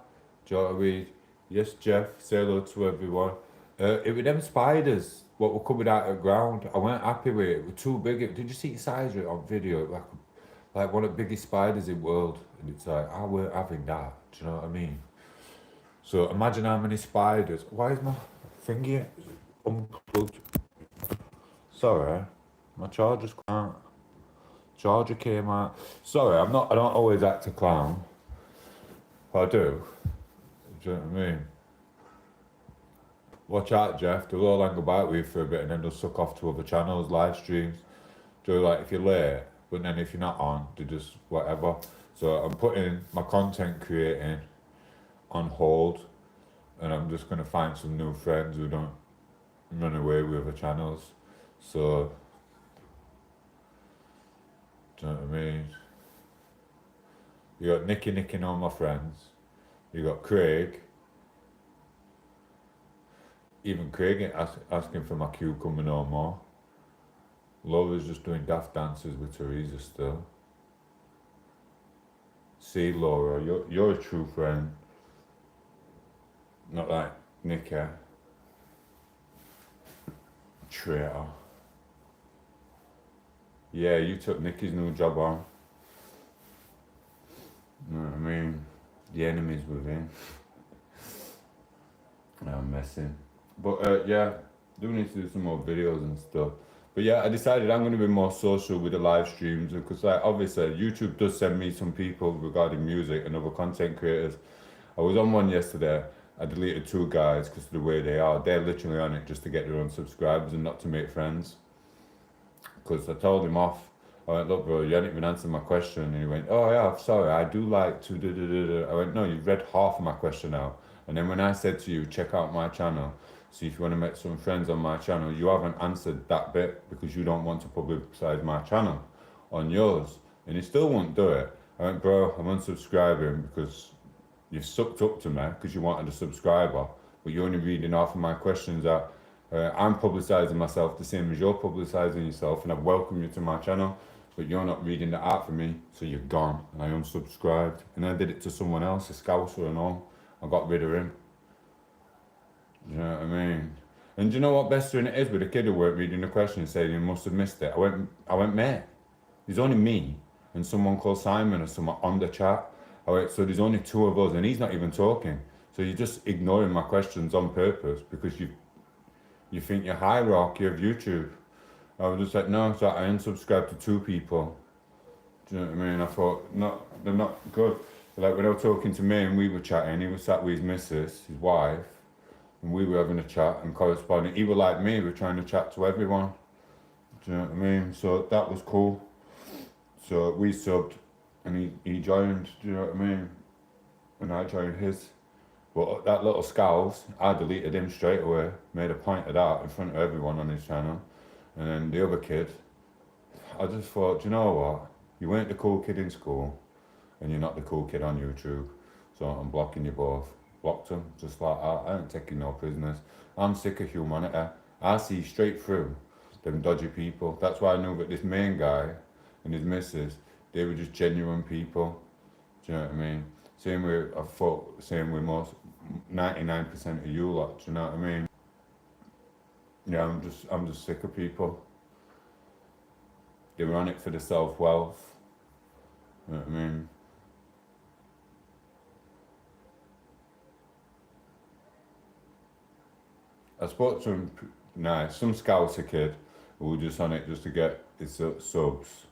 [SPEAKER 1] Do you know what I mean? Yes, Jeff. Say hello to everyone. It was them spiders. What were coming out of the ground. I weren't happy with it. It was too big. Did you see the size of it on video? like one of the biggest spiders in the world, and it's like, I weren't having that. Do you know what I mean? So imagine how many spiders. Why is my thingy unplugged? Sorry, my charger's can't. Charger came out. Sorry, I'm not. I don't always act a clown. But I do. Do you know what I mean? Watch out, Jeff. They'll all hang about with you for a bit and then they'll suck off to other channels, live streams. Do like if you're late, but then if you're not on, they just whatever. So I'm putting my content creating on hold, and I'm just gonna find some new friends who don't run away with other channels. So, do you know what I mean? You got Nicky nicking all my friends. You got Craig. Even Craig ain't asking for my cucumber no more. Laura's just doing daft dances with Teresa still. See, Laura, you're a true friend. Not like Nicky. Traitor. Yeah, you took Nicky's new job on. You know what I mean? The enemy's within. I'm messing. But yeah, do need to do some more videos and stuff. But yeah, I decided I'm going to be more social with the live streams because, like, obviously, YouTube does send me some people regarding music and other content creators. I was on one yesterday. I deleted 2 guys because of the way they are. They're literally on it just to get their own subscribers and not to make friends. Because I told him off. I went, look, bro, you hadn't even answered my question. And he went, oh, yeah, I'm sorry, I do like to do. I went, no, you've read half of my question out. And then when I said to you, check out my channel, see if you want to make some friends on my channel, you haven't answered that bit because you don't want to publicise my channel on yours. And he still won't do it. I went, bro, I'm unsubscribing because you've sucked up to me because you wanted a subscriber, but you're only reading half of my questions out. I'm publicising myself the same as you're publicising yourself, and I've welcomed you to my channel, but you're not reading that out for me, so you're gone. And I unsubscribed, and I did it to someone else, a scouser and all. I got rid of him. Do you know what I mean? And do you know what best thing it is with a kid who weren't reading the question saying you must have missed it? I went, mate, there's only me and someone called Simon or someone on the chat. I went, so there's only 2 of us, and he's not even talking. So you're just ignoring my questions on purpose because you think you're hierarchy of YouTube. I was just like, no, so I unsubscribed to 2 people. Do you know what I mean? I thought, no, they're not good. Like when they were talking to me and we were chatting, he was sat with his missus, his wife, and we were having a chat and corresponding. He was like me, we were trying to chat to everyone. Do you know what I mean? So that was cool. So we subbed and he joined, do you know what I mean? And I joined his. But that little Scouse, I deleted him straight away, made a point of that in front of everyone on his channel. And then the other kid, I just thought, do you know what? You weren't the cool kid in school, and you're not the cool kid on YouTube. So I'm blocking you both. Blocked them, just like that. I ain't taking no prisoners. I'm sick of humanity. I see straight through them dodgy people. That's why I knew that this main guy and his missus, they were just genuine people. Do you know what I mean? Same with, I thought, same with most, 99% of you lot, do you know what I mean? Yeah, I'm just sick of people. They were on it for the self-wealth. You know what I mean? I spoke to him, some Scouser kid who was just on it just to get his subs.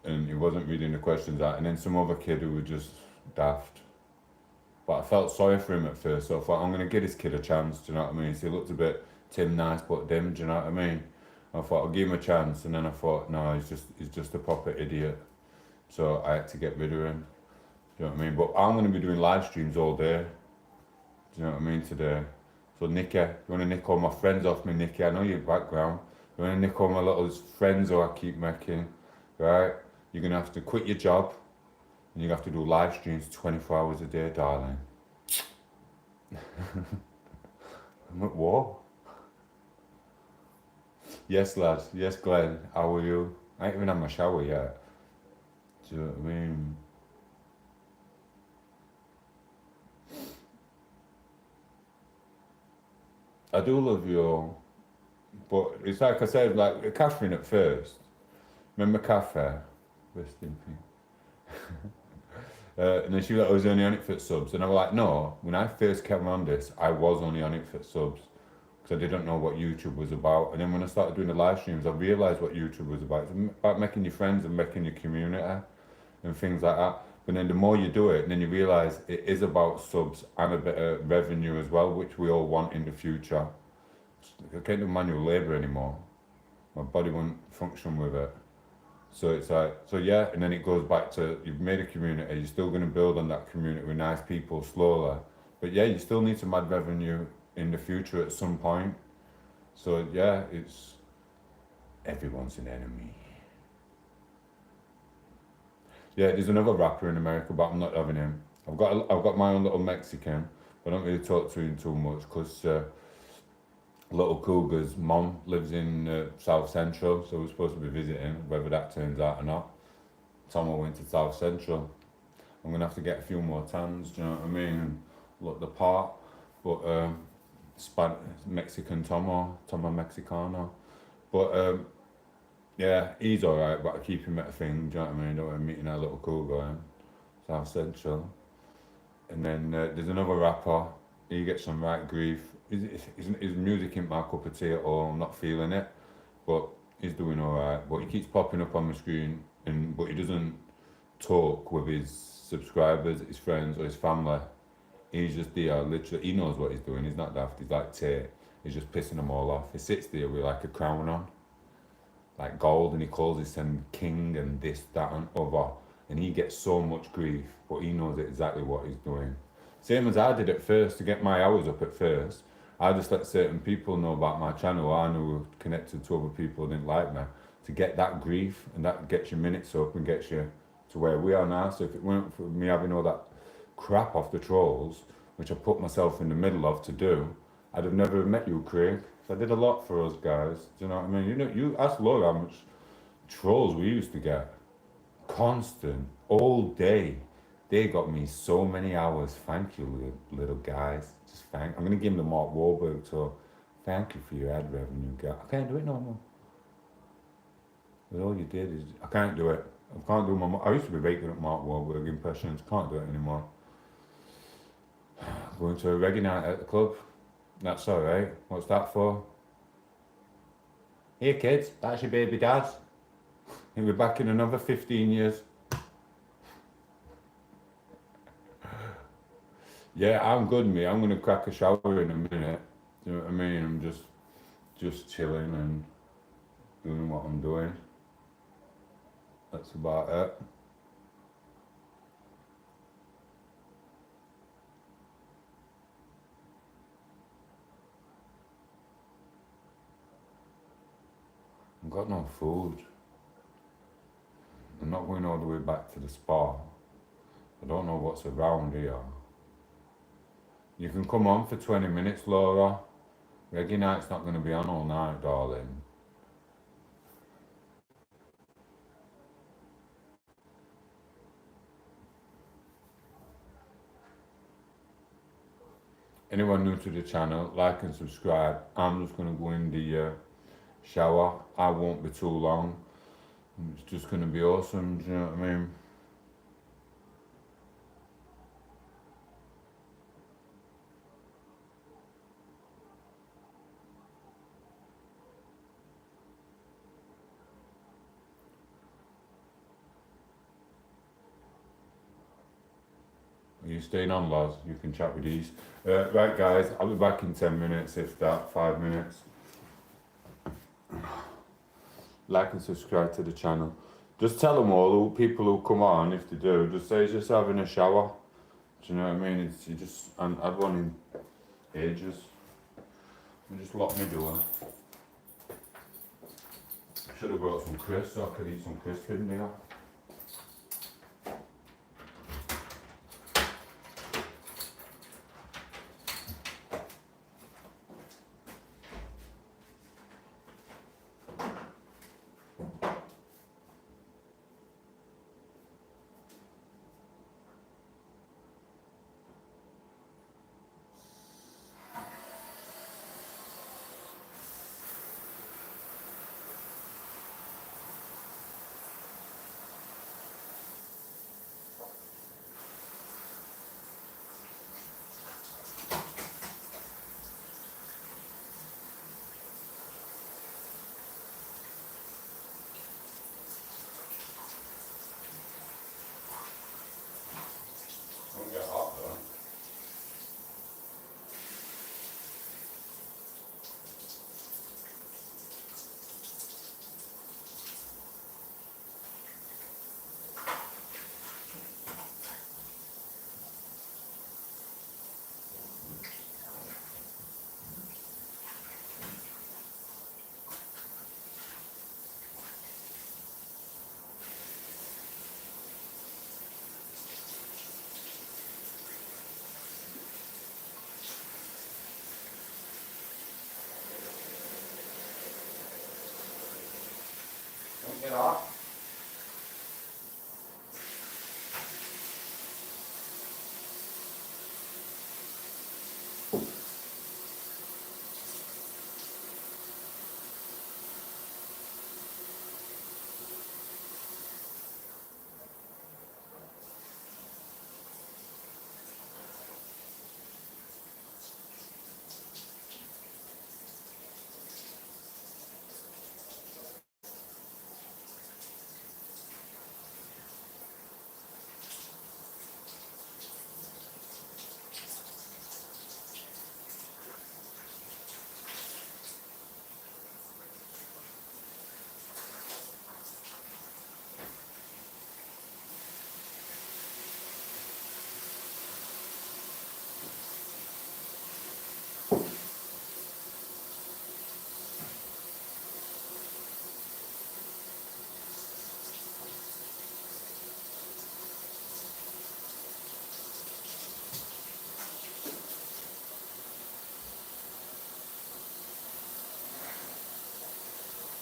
[SPEAKER 1] And he wasn't reading the questions out. And then some other kid who was just daft. But I felt sorry for him at first, so I thought, I'm going to give this kid a chance, do you know what I mean? So he looked a bit Tim Nice but dim, do you know what I mean? I thought, I'll give him a chance, and then I thought, no, he's just a proper idiot. So I had to get rid of him, do you know what I mean? But I'm going to be doing live streams all day, do you know what I mean, today. So Nicky, you want to nick all my friends off me, Nicky? I know your background. You want to nick all my little friends who I keep making, right? You're going to have to quit your job, and you have to do live streams 24 hours a day, darling. I'm at war. Yes, lad. Yes, Glenn. How are you? I ain't even had my shower yet. Do you know what I mean? I do love you all. But it's like I said, like Catherine at first. Remember Catherine? Rest in peace. And then she was like, I was only on it for subs. And I was like, no, when I first came on this, I was only on it for subs. Because I didn't know what YouTube was about. And then when I started doing the live streams, I realised what YouTube was about. It's about making your friends and making your community and things like that. But then the more you do it, then you realise it is about subs and a bit of revenue as well, which we all want in the future. I can't do manual labour anymore. My body won't function with it. So it's like, so yeah, and then it goes back to, you've made a community, you're still going to build on that community with nice people slowly. But yeah, you still need some ad revenue in the future at some point. So yeah, it's, everyone's an enemy. Yeah, there's another rapper in America, but I'm not having him. I've got my own little Mexican, but I don't really talk to him too much because little Cougar's mom lives in South Central, so we're supposed to be visiting, whether that turns out or not. Tom went to South Central. I'm gonna have to get a few more tans, do you know what I mean? And look the part, but Mexican Tomo Mexicano. But yeah, he's alright, but I keep him at a thing, do you know what I mean? I don't want him meeting our little Cougar in South Central. And then there's another rapper, he gets some right grief. His music ain't my cup of tea at all, I'm not feeling it, but he's doing alright. But he keeps popping up on the screen, but he doesn't talk with his subscribers, his friends or his family. He's just there, literally, he knows what he's doing, he's not daft, he's like Tate. He's just pissing them all off. He sits there with like a crown on, like gold, and he calls himself king and this, that and other. And he gets so much grief, but he knows exactly what he's doing. Same as I did at first, to get my hours up at first. I just let certain people know about my channel. I knew were connected to other people who didn't like me. To get that grief, and that gets your minutes up and gets you to where we are now. So if it weren't for me having all that crap off the trolls, which I put myself in the middle of to do, I'd have never met you, Craig. So I did a lot for us guys. Do you know what I mean? You ask Laura how much trolls we used to get. Constant, all day. They got me so many hours. Thank you, little guys. Just thank. I'm gonna give them the Mark Wahlberg tour. Thank you for your ad revenue, guy. I can't do it no more. But all you did is, I can't do it. I can't do my. I used to be making up Mark Wahlberg impressions. Can't do it anymore. Going to a reggae night at the club. That's all right. What's that for? Here, kids. That's your baby dad. He'll be back in another 15 years. Yeah, I'm good, mate. I'm gonna crack a shower in a minute. Do you know what I mean? I'm just chilling and doing what I'm doing. That's about it. I've got no food. I'm not going all the way back to the spa. I don't know what's around here. You can come on for 20 minutes, Laura. Reggae night's not going to be on all night, darling. Anyone new to the channel, like and subscribe. I'm just going to go in the shower. I won't be too long. It's just going to be awesome, do you know what I mean? Are you staying on, lads? You can chat with these. Right, guys, I'll be back in 10 minutes, if that, 5 minutes. Like and subscribe to the channel. Just tell them all, people who come on, if they do, just say just having a shower. Do you know what I mean? It's, you just, and I'd one in ages. You just lock my door. Should have brought some crisps so I could eat some crisps in there. Get off.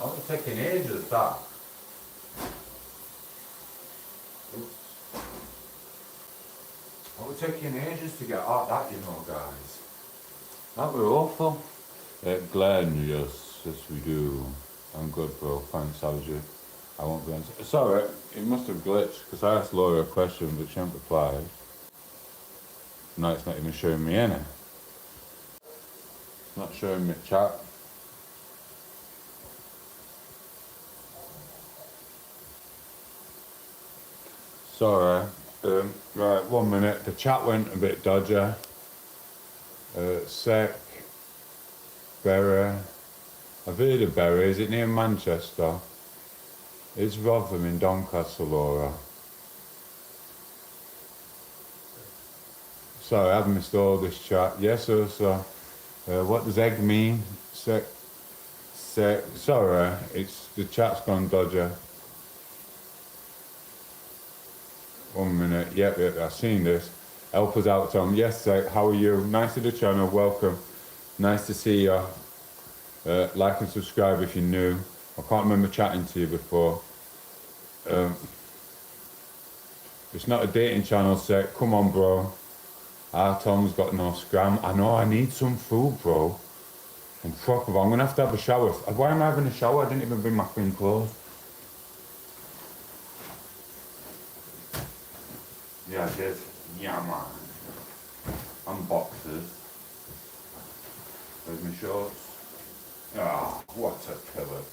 [SPEAKER 1] Oh, it's taking ages, that. Oops. Oh, it's taking ages to get out that, you know, guys. That were awful. Glenn, yes, we do. I'm good, bro. Thanks, how's you? I won't be answering. Sorry, it must have glitched, because I asked Laura a question, but she hasn't replied. No, it's not even showing me any. It's not showing me chat. Sorry. Right, 1 minute. The chat went a bit dodgy. Sec. Bury. I've heard of Bury. Is it near Manchester? It's Rotherham in Doncaster, Laura. Sorry, I've missed all this chat. Yes, sir. What does egg mean? Sec. Sorry, it's the chat's gone dodgy. 1 minute. Yep, I've seen this. Help us out, Tom. Yes, how are you? Nice to the channel. Welcome. Nice to see you. Like and subscribe if you're new. I can't remember chatting to you before. It's not a dating channel, Sec. Come on, bro. Tom's got no scram. I know, I need some food, bro. I'm proper. I'm gonna have to have a shower. Why am I having a shower? I didn't even bring my clean clothes. Yeah, I did. Yeah, man. And boxers. There's my shorts. Ah, what a pillock.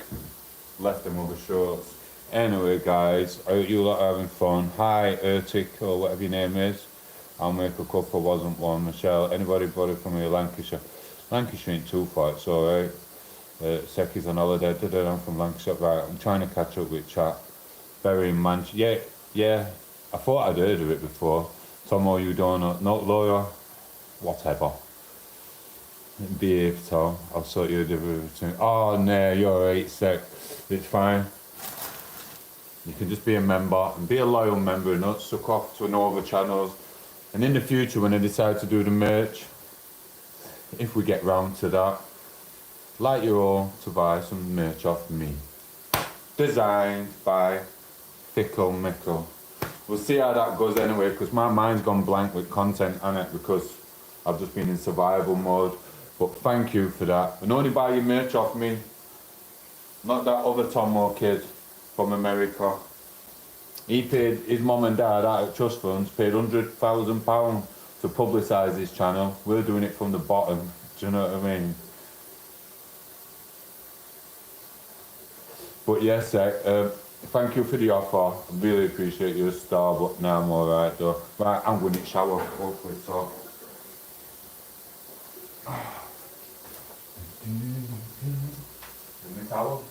[SPEAKER 1] Left them with the shorts. Anyway, guys, I hope you lot are having fun. Hi, Ertic, or whatever your name is. I'll make a couple, wasn't one. Michelle, anybody from here, Lancashire? Lancashire ain't too far, it's alright. Seki's on holiday, I'm from Lancashire. Right, I'm trying to catch up with chat. Very in Manchester. Yeah, I thought I'd heard of it before. Tom, you don't know? No, Laura? Whatever. Behave, Tom. I'll sort you a different. Oh, no, you're alright, Sek. It's fine. You can just be a member and be a loyal member and not suck off to another channels. And in the future, when I decide to do the merch, if we get round to that, like you all to buy some merch off me. Designed by Fickle Mickle. We'll see how that goes anyway, because my mind's gone blank with content on it because I've just been in survival mode. But thank you for that. And only buy your merch off me. Not that other Tom8os kid from America. He paid his mum and dad out of trust funds, paid £100,000 to publicise his channel. We're doing it from the bottom. Do you know what I mean? But yes, thank you for the offer. I really appreciate your star, but now I'm alright though. Right, I'm going to shower, hopefully so. Give me a towel.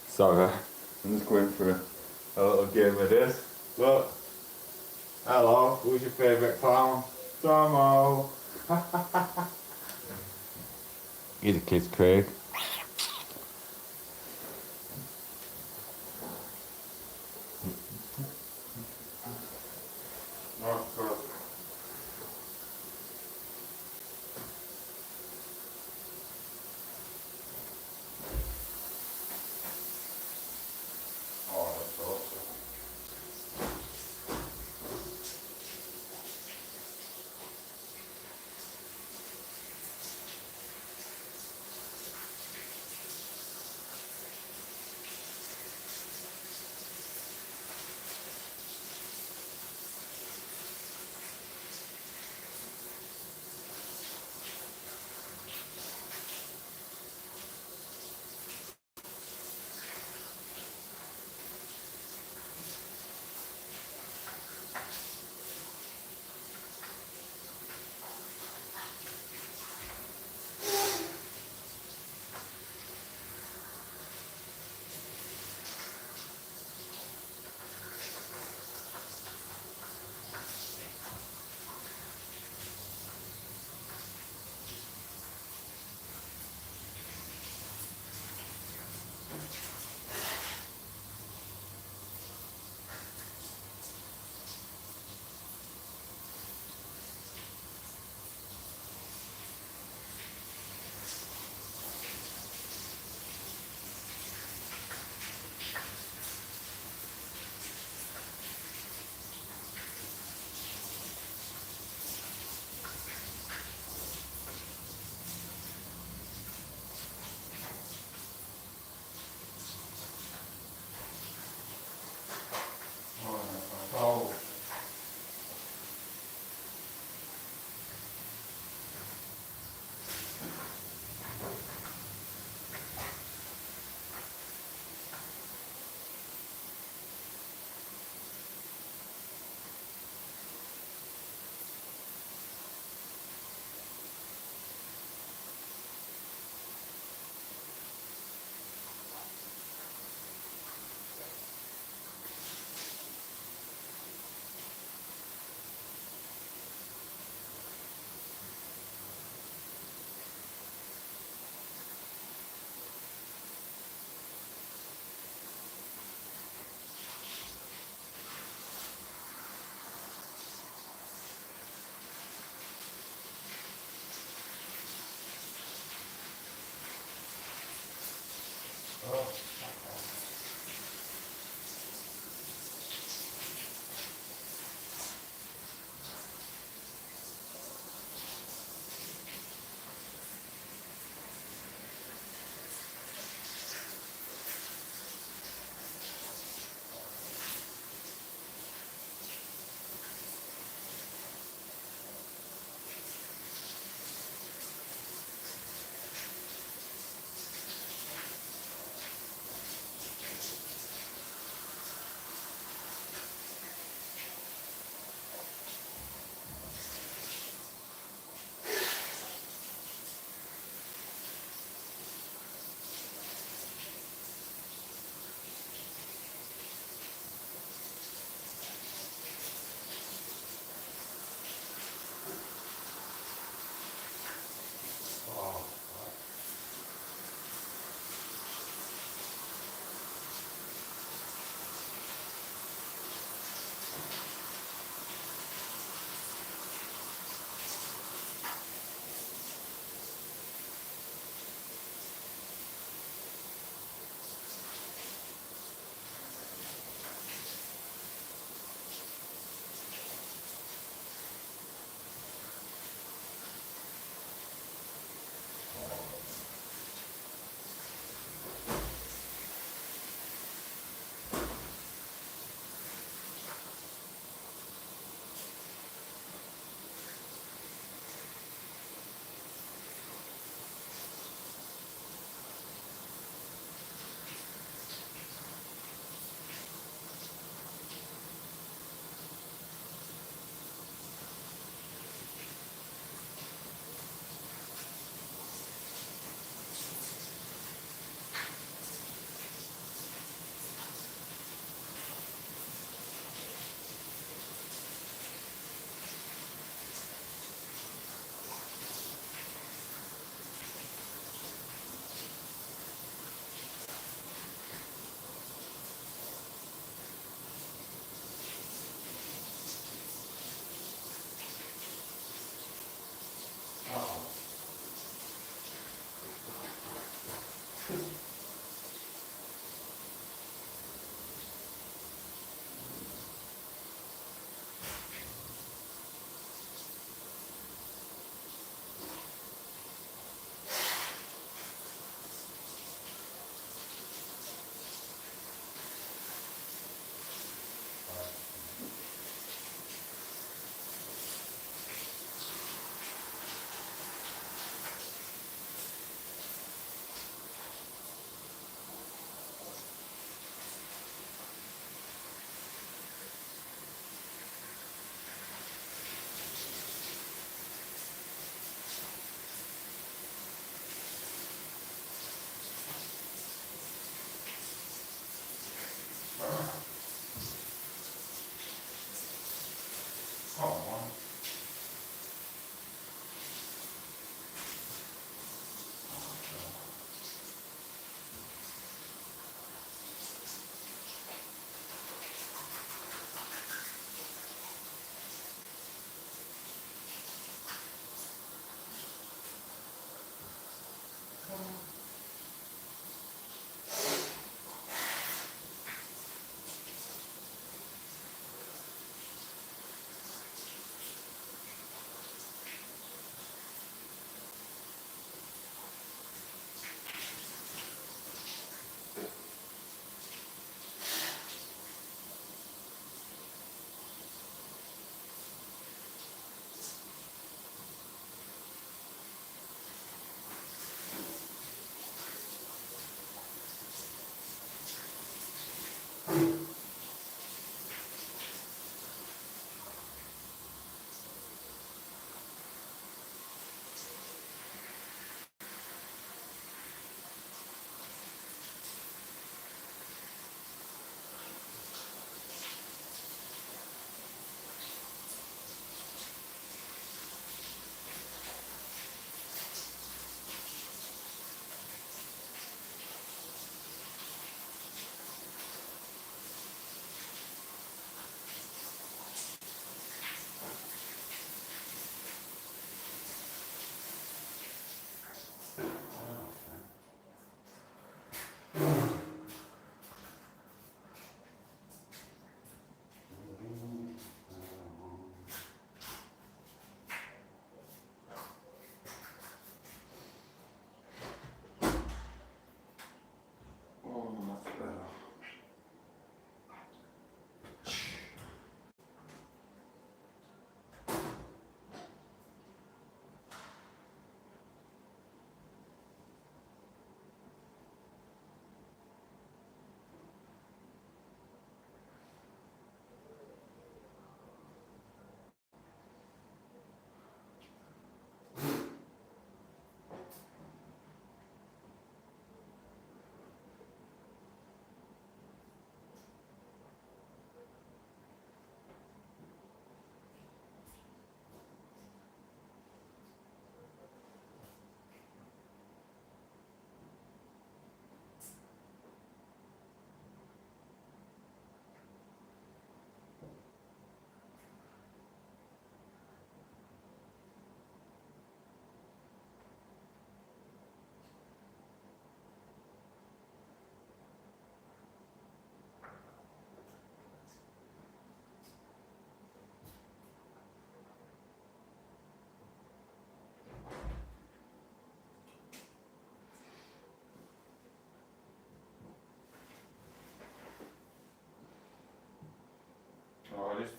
[SPEAKER 1] Sorry, I'm just going for a little game of this. Look. Hello, who's your favourite clown? Tom8os. He's a kid's Craig.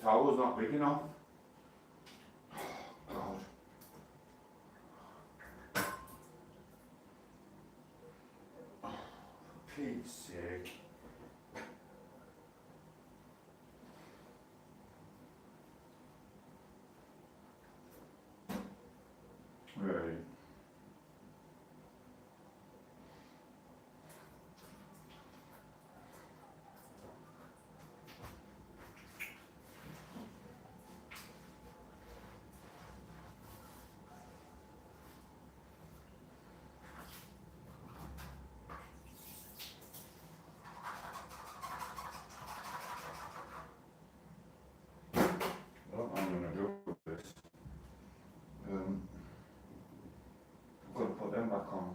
[SPEAKER 1] towel's not big enough. God. For Pete's sake. Right. What I'm gonna do with this, I'm gonna put them back on.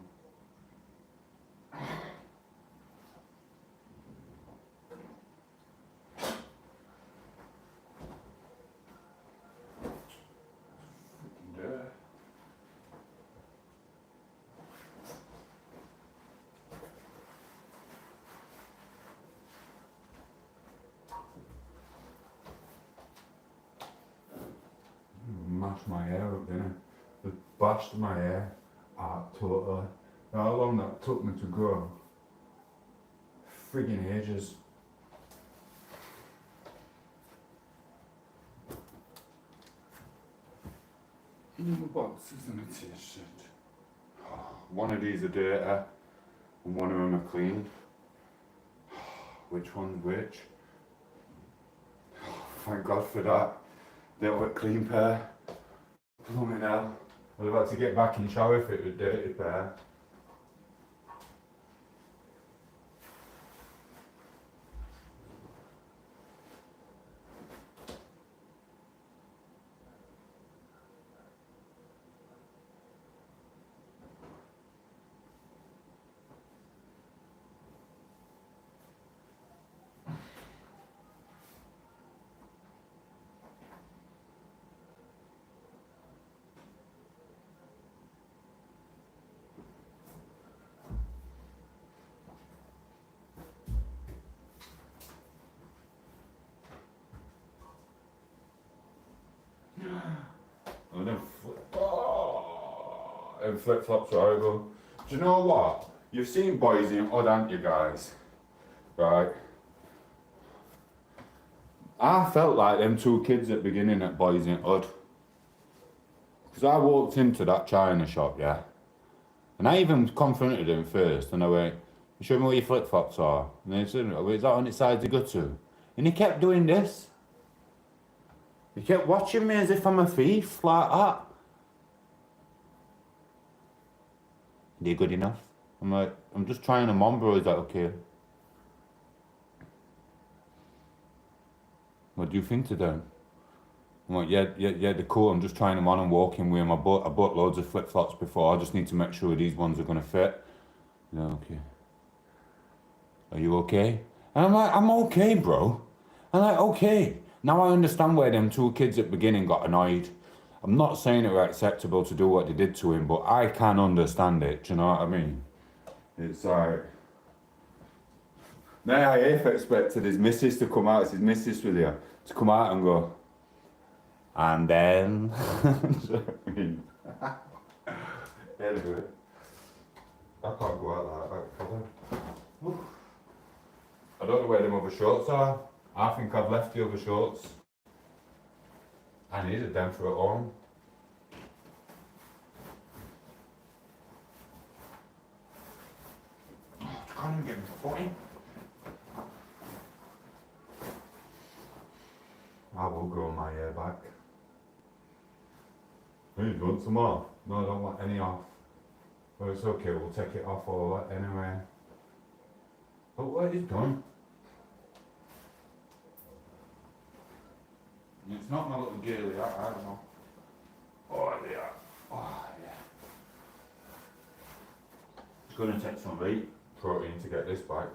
[SPEAKER 1] There. Mashed my hair up, didn't it? Just bashed my hair out totally. How long that took me to grow? Friggin' ages. In the boxes and a t-shirt. One of these are dirty and one of them are clean. Which one's which? Thank God for that. They were a clean pair. Blooming hell. I was about to get back in the shower if it was a dirty pair. And then and flip flops are horrible. Do you know what? You've seen Boys in Hood, haven't you guys? Right. I felt like them two kids at the beginning at Boys in Hood. Because I walked into that china shop, yeah? And I even confronted him first, and I went, "You show me what your flip flops are." And they said, "Oh, is that on its side to go to?" And he kept doing this. He kept watching me as if I'm a thief, like that. Are they good enough? I'm like, "I'm just trying them on, bro. Is that okay?" "What do you think to them?" I'm like, yeah, they're cool. I'm just trying them on and walking with them. I bought loads of flip flops before. I just need to make sure these ones are gonna fit. "Yeah, okay. Are you okay?" And I'm like, "I'm okay, bro." I'm like, "Okay." Now I understand where them two kids at the beginning got annoyed. I'm not saying it was acceptable to do what they did to him, but I can understand it. Do you know what I mean? It's like, now I half expected his missus to come out. It's his missus with you to come out and go, "And then," I mean, anyway, I can't go out like that, can I? I don't know where them other shorts are. I think I've left the other shorts. I needed them for at home. Oh, I can't even get my foot in. I will grow my hair back. Hey, you want some more? No, I don't want any off. Well, it's okay, we'll take it off all that anyway. But what is done? It's not my little girly, I don't know. Oh, yeah. Oh, yeah. It's going to take some wheat protein to get this back.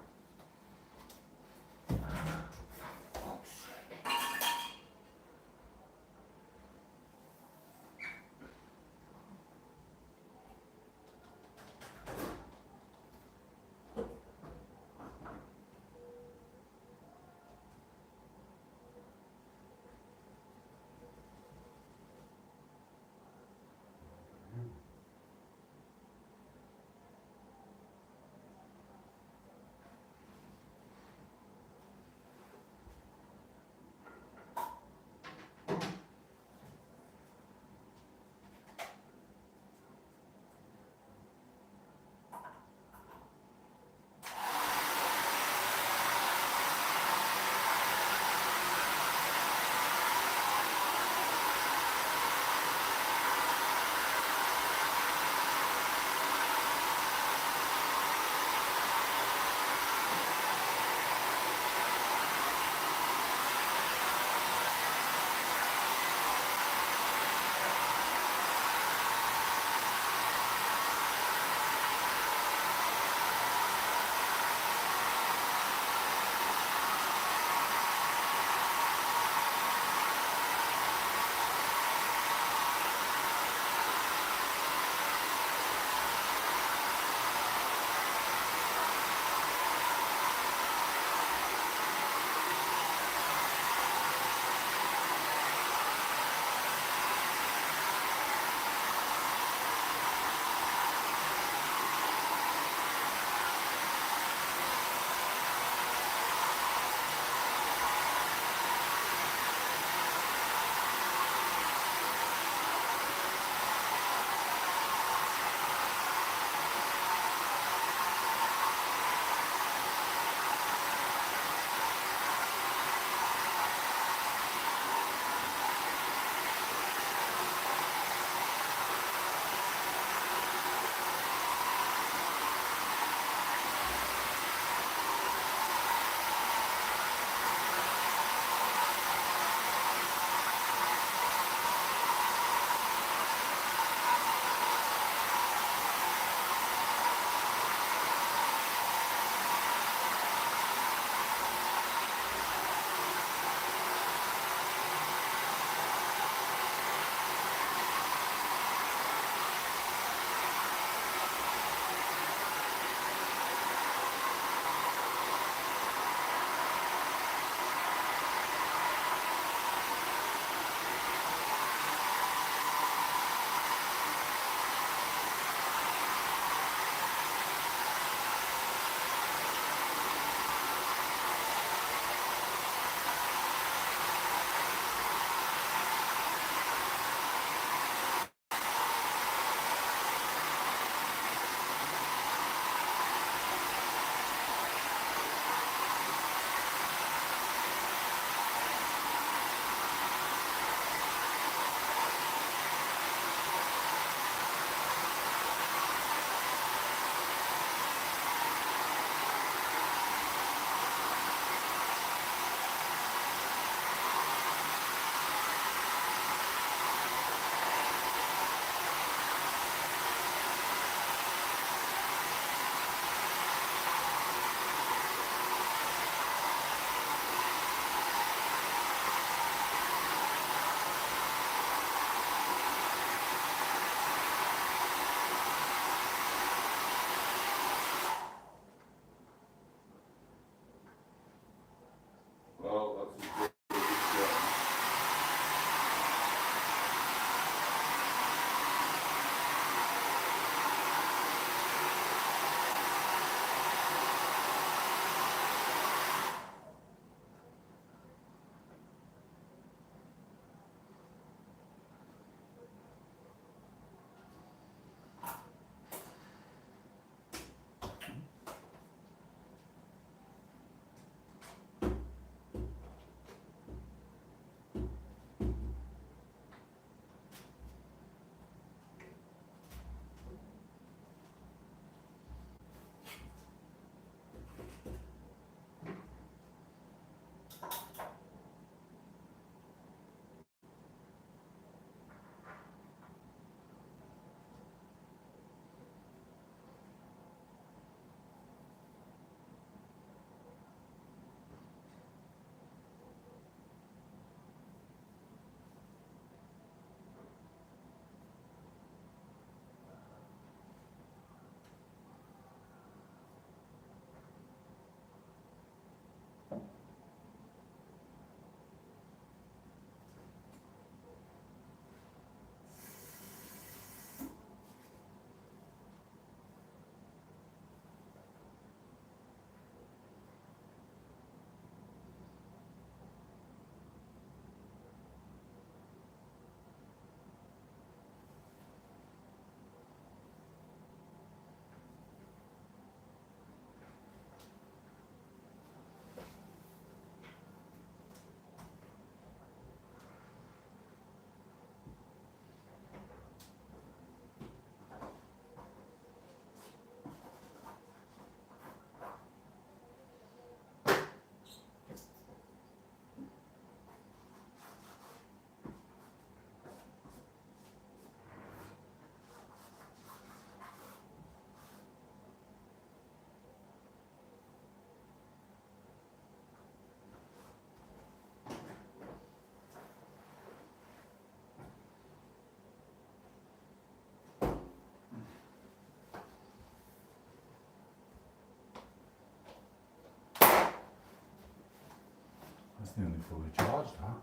[SPEAKER 1] nearly fully charged, that.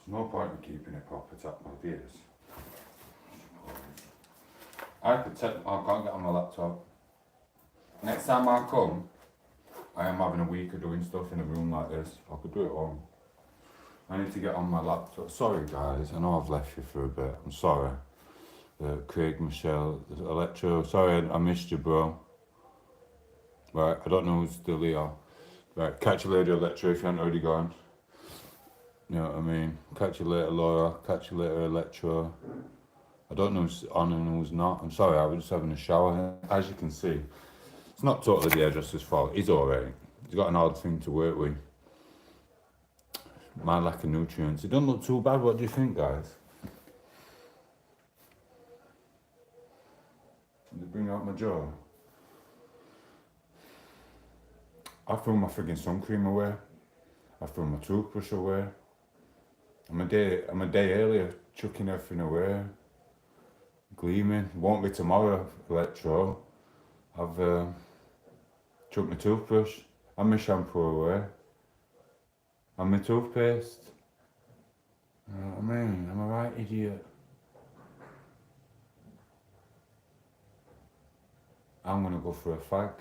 [SPEAKER 1] There's no point in keeping it proper top my ears. I can't get on my laptop. Next time I come, I am having a week of doing stuff in a room like this. I could do it at home. I need to get on my laptop. Sorry guys, I know I've left you for a bit. I'm sorry. Craig, Michelle, Electro, sorry I missed you, bro. Right, I don't know who's still here. Right, catch you later, Electro, if you haven't already gone. You know what I mean? Catch you later, Laura. Catch you later, Electro. I don't know who's on and who's not. I'm sorry, I was just having a shower. As you can see, it's not totally the hairdresser's fault. He's alright. He's got an odd thing to work with. My lack of nutrients. It doesn't look too bad. What do you think, guys? Did it bring out my jaw? I threw my friggin' sun cream away. I threw my toothbrush away. I'm a day earlier, chucking everything away. Gleaming. Won't be tomorrow, Electro. I've chucked my toothbrush and my shampoo away. And my toothpaste. You know what I mean? Am I right, idiot? I'm gonna go for a fag.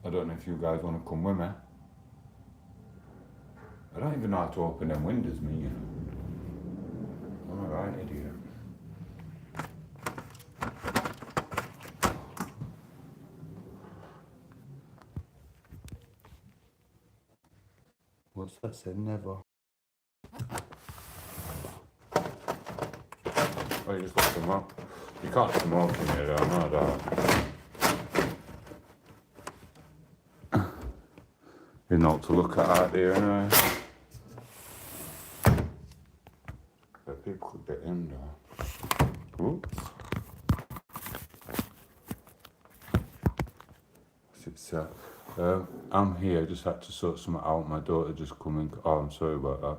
[SPEAKER 1] I don't know if you guys wanna come with me. I don't even know how to open them windows, me, you know. Am I right, idiot? What's that said? Never. Oh, you just left them up. You can't smoke in here, I know that. You're not to look at out there anyway. But people could get in there. Oops. I'm here, just had to sort something out. My daughter just come in. Oh, I'm sorry about that.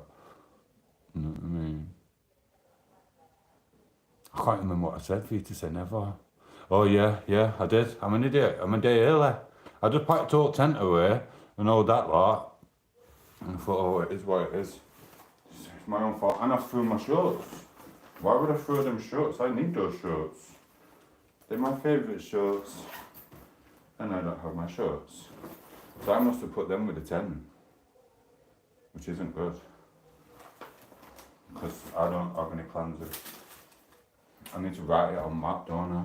[SPEAKER 1] You know what I mean? I can't remember what I said for you to say never. Oh yeah, I did. I'm an idiot. I'm a day early. I just packed all tent away and all that lot. And I thought, oh, it is what it is. It's my own fault. And I threw my shorts. Why would I throw them shorts? I need those shorts. They're my favourite shorts. And I don't have my shorts. So I must have put them with the tent. Which isn't good. Because I don't have any plans of... I need to write it on map, don't I?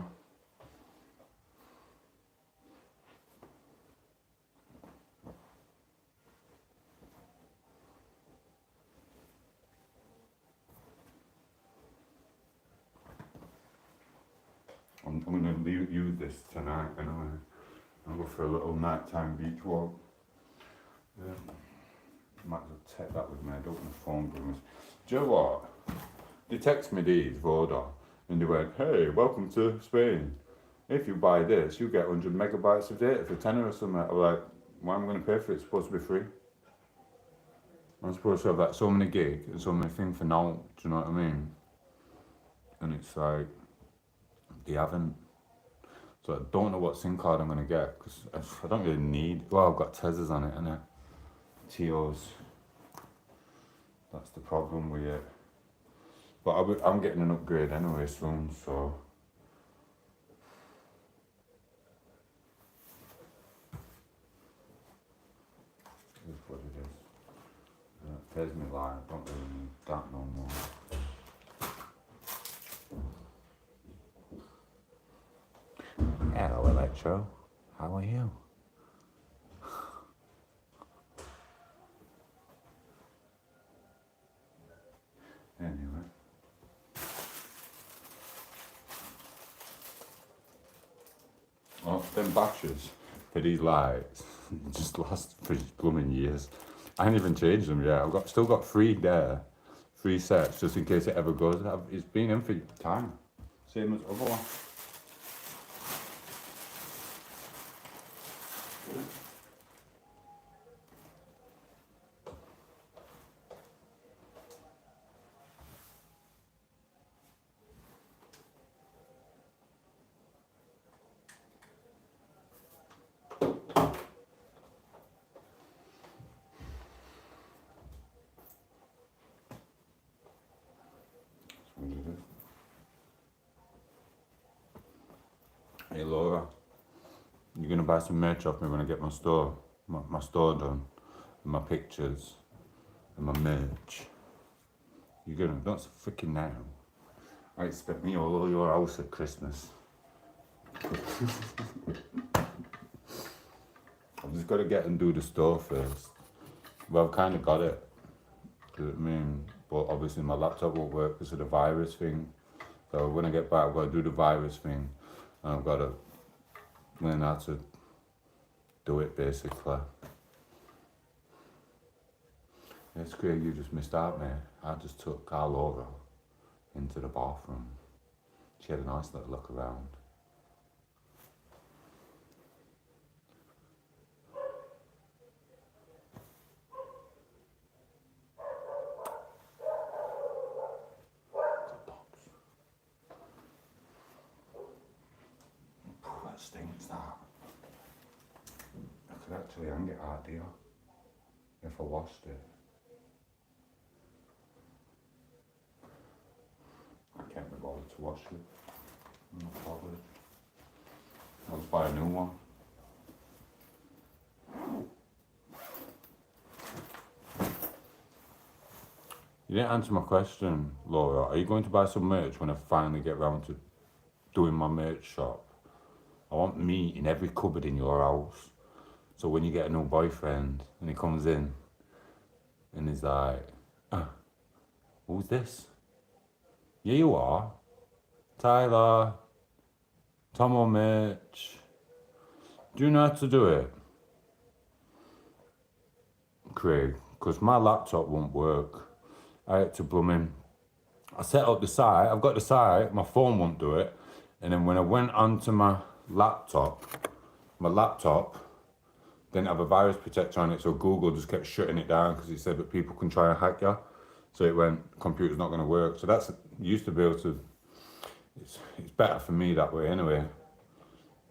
[SPEAKER 1] I'm going to use this tonight anyway. I'll go for a little nighttime beach walk. Yeah. Might as well take that with me. I don't want a phone with me. Do you know what? They text me these, Voda, and they went, hey, welcome to Spain. If you buy this, you get 100 megabytes of data for £10 or something. I'm like, why am I going to pay for it? It's supposed to be free. I'm supposed to have like so many gig and so many things for now. Do you know what I mean? And it's like, they haven't. So I don't know what SIM card I'm going to get because I don't really need. Well, I've got Tezers on it, innit? tom8os. That's the problem with it. But I'm getting an upgrade anyway soon, so. This is what it is. It pays me like, I don't really need that no more. Hello, Electro. How are you? Anyway. Well, them batteries for these lights just last for blooming years. I haven't even changed them yet. I've still got 3 there, 3 sets, just in case it ever goes. It's been in for time, same as other one. buy some merch off me when I get my store done, and my pictures, and my merch. You're gonna, that's freaking now. I expect me all over your house at Christmas. I've just got to get and do the store first. Well, I've kind of got it. Do you know what I mean? But obviously my laptop won't work because of the virus thing. So when I get back, I've got to do the virus thing. And I've got to learn how to do it, basically. It's Craig, you just missed out, mate. I just took our Laura into the bathroom. She had a nice little look around. That stinks, that. I could actually hang it out here if I washed it. I can't be bothered to wash it. I'm not bothered. I'll just buy a new one. You didn't answer my question, Laura. Are you going to buy some merch when I finally get round to doing my merch shop? I want meat in every cupboard in your house. So when you get a new boyfriend and he comes in and he's like, who's this? Yeah, you are. Tyler. tom8os. Do you know how to do it? Craig, because my laptop won't work. I had to blooming. I set up the site, I've got the site, my phone won't do it. And then when I went onto my laptop didn't have a virus protector on it, so Google just kept shutting it down because it said that people can try and hack you. So it went, computer's not going to work. So that's, used to be able to, it's better for me that way anyway.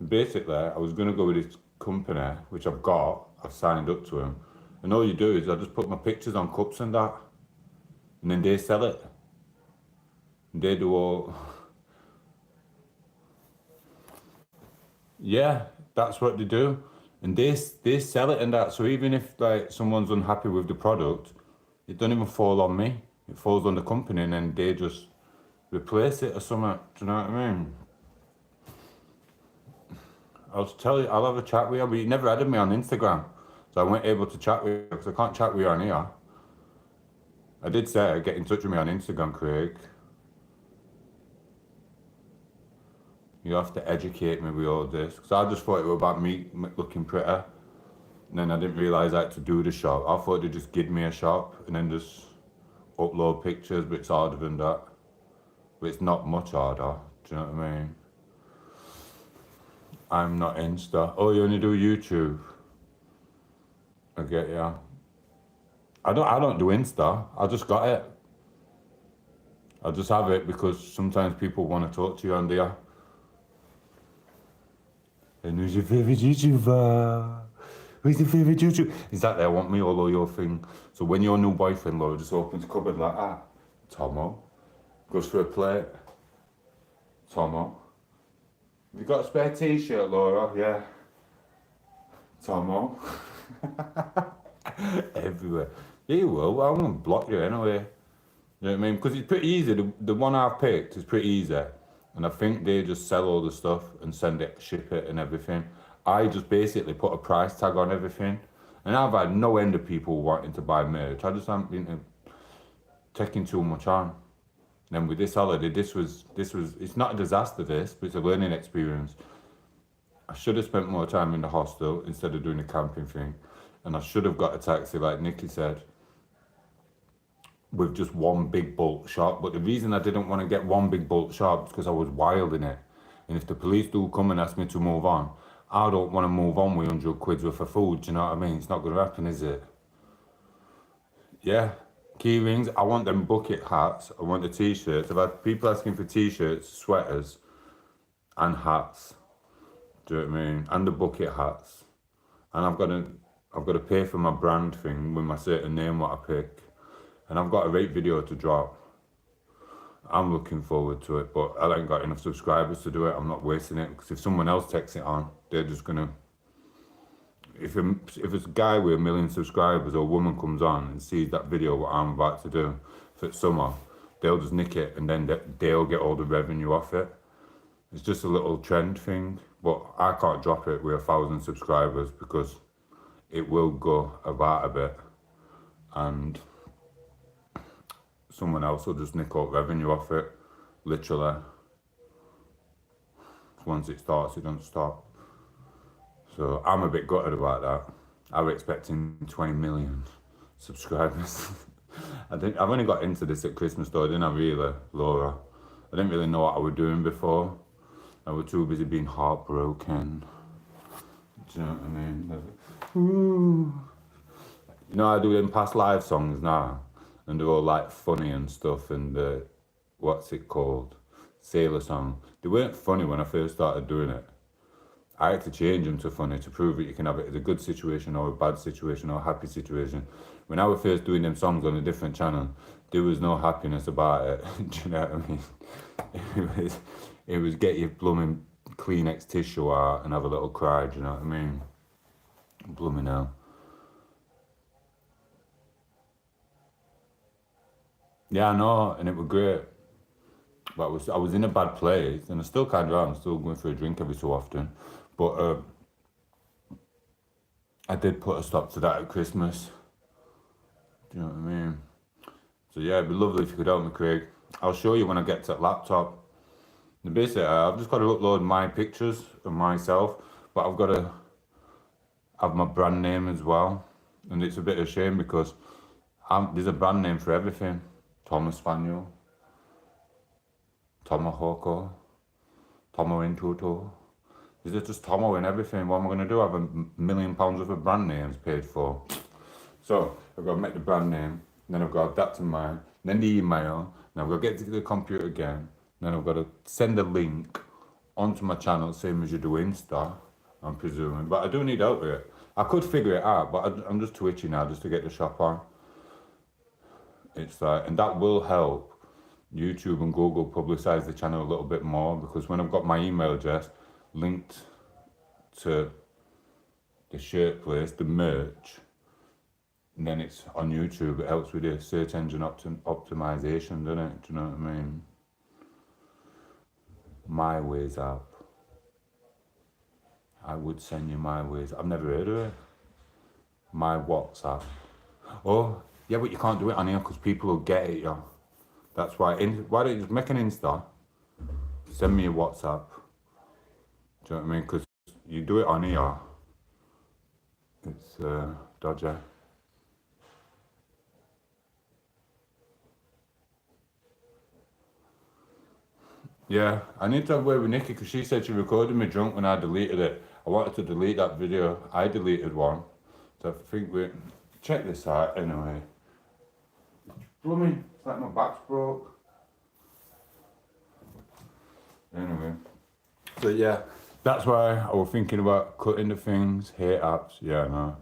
[SPEAKER 1] Basically, I was going to go with this company, which I've signed up to them. And all you do is I just put my pictures on cups and that. And then they sell it. And they do all... Yeah, that's what they do. And they sell it and that. So even if like someone's unhappy with the product, it don't even fall on me. It falls on the company and then they just replace it or something. Do you know what I mean? I'll tell you, I'll have a chat with you, but you never added me on Instagram. So I weren't able to chat with you because I can't chat with you on here. I did say get in touch with me on Instagram, Craig. You have to educate me with all this. Because I just thought it was about me looking pretty. And then I didn't realise I had to do the shop. I thought they'd just give me a shop and then just upload pictures, but it's harder than that. But it's not much harder, do you know what I mean? I'm not Insta. Oh, you only do YouTube? I get ya. I don't do Insta. I just got it. I just have it because sometimes people want to talk to you on there. And who's your favourite YouTuber? Who's your favourite YouTuber? Exactly, I want me all over your thing. So when your new boyfriend, Laura, just opens a cupboard like that, Tomo, goes for a plate, Tomo. Have you got a spare t-shirt, Laura? Yeah. Tomo. Everywhere. Yeah, you will. I'm going to block you anyway. You know what I mean? Because it's pretty easy. The one I've picked is pretty easy. And I think they just sell all the stuff and send it, ship it and everything. I just basically put a price tag on everything. And I've had no end of people wanting to buy merch. I just haven't been taking too much on. And then with this holiday, this was, it's not a disaster this, but it's a learning experience. I should have spent more time in the hostel instead of doing the camping thing. And I should have got a taxi like Nikki said, with just one big bulk shop. But the reason I didn't want to get one big bulk shop is because I was wild in it. And if the police do come and ask me to move on, I don't want to move on with 100 quid worth of food, do you know what I mean? It's not going to happen, is it? Yeah, key rings, I want them bucket hats, I want the t-shirts. I've had people asking for t-shirts, sweaters, and hats. Do you know what I mean? And the bucket hats. And I've got to pay for my brand thing with my certain name what I pick. And I've got a rate video to drop. I'm looking forward to it, but I ain't got enough subscribers to do it. I'm not wasting it, because if someone else takes it on, they're just gonna if it's a guy with 1 million subscribers or a woman comes on and sees that video what I'm about to do for summer, they'll just nick it and then they'll get all the revenue off it. It's just a little trend thing, but I can't drop it with 1,000 subscribers because it will go about a bit and someone else will just nick out revenue off it, literally. Once it starts, it doesn't stop. So I'm a bit gutted about that. I was expecting 20 million subscribers. I've only got into this at Christmas though, didn't I really, Laura? I didn't really know what I was doing before. I was too busy being heartbroken. Do you know what I mean? Ooh. You know, I do them past live songs now, and they're all like funny and stuff, and what's it called? Sailor song. They weren't funny when I first started doing it. I had to change them to funny to prove that you can have it as a good situation or a bad situation or a happy situation. When I was first doing them songs on a different channel, there was no happiness about it. Do you know what I mean? It was get your blooming Kleenex tissue out and have a little cry, do you know what I mean? Blooming hell. Yeah, I know, and it was great. But I was in a bad place, and I still kind of am. I'm still going for a drink every so often. But I did put a stop to that at Christmas. Do you know what I mean? So yeah, it'd be lovely if you could help me, Craig. I'll show you when I get to that laptop. And basically, I've just got to upload my pictures of myself, but I've got to have my brand name as well. And it's a bit of a shame because there's a brand name for everything. Thomas Spaniel, Tomahawk, Tomo in Toto. Is it just Tomo in everything? What am I going to do? I have £1 million worth of brand names paid for. So I've got to make the brand name, then I've got to adapt to mine, then the email, then I've got to get to the computer again, then I've got to send a link onto my channel, same as you do Insta, I'm presuming. But I do need help with it. I could figure it out, but I'm just too itchy now just to get the shop on. It's like, and that will help YouTube and Google publicize the channel a little bit more, because when I've got my email address linked to the shirt place, the merch, and then it's on YouTube, it helps with the search engine optimization, doesn't it? Do you know what I mean? My Ways app. I would send you My Ways. I've never heard of it. My WhatsApp. Oh, yeah, but you can't do it on here because people will get it, yeah. That's why. Why don't you just make an Insta? Send me a WhatsApp. Do you know what I mean? Because you do it on here, it's dodgy. Yeah, I need to have a word with Nikki because she said she recorded me drunk when I deleted it. I wanted to delete that video. I deleted one. So I think we check this out anyway. Blooming, it's like my back's broke. Anyway. So yeah, that's why I was thinking about cutting the things, hate apps, yeah, no.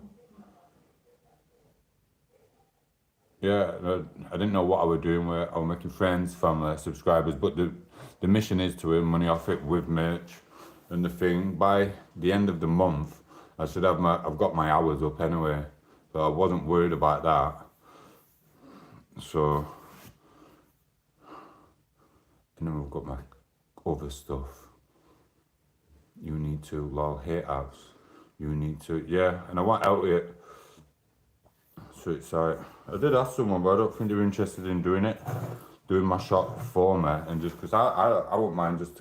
[SPEAKER 1] Yeah, I didn't know what I was doing with it. I was making friends, family, subscribers, but the mission is to earn money off it with merch and the thing. By the end of the month, I should have I've got my hours up anyway, so I wasn't worried about that. So, and then we've got my other stuff. You need to, lol, hate apps. You need to, yeah, and I want out of it. So it's like, I did ask someone, but I don't think they're interested in doing it. Doing my shop for me, and just because I wouldn't mind just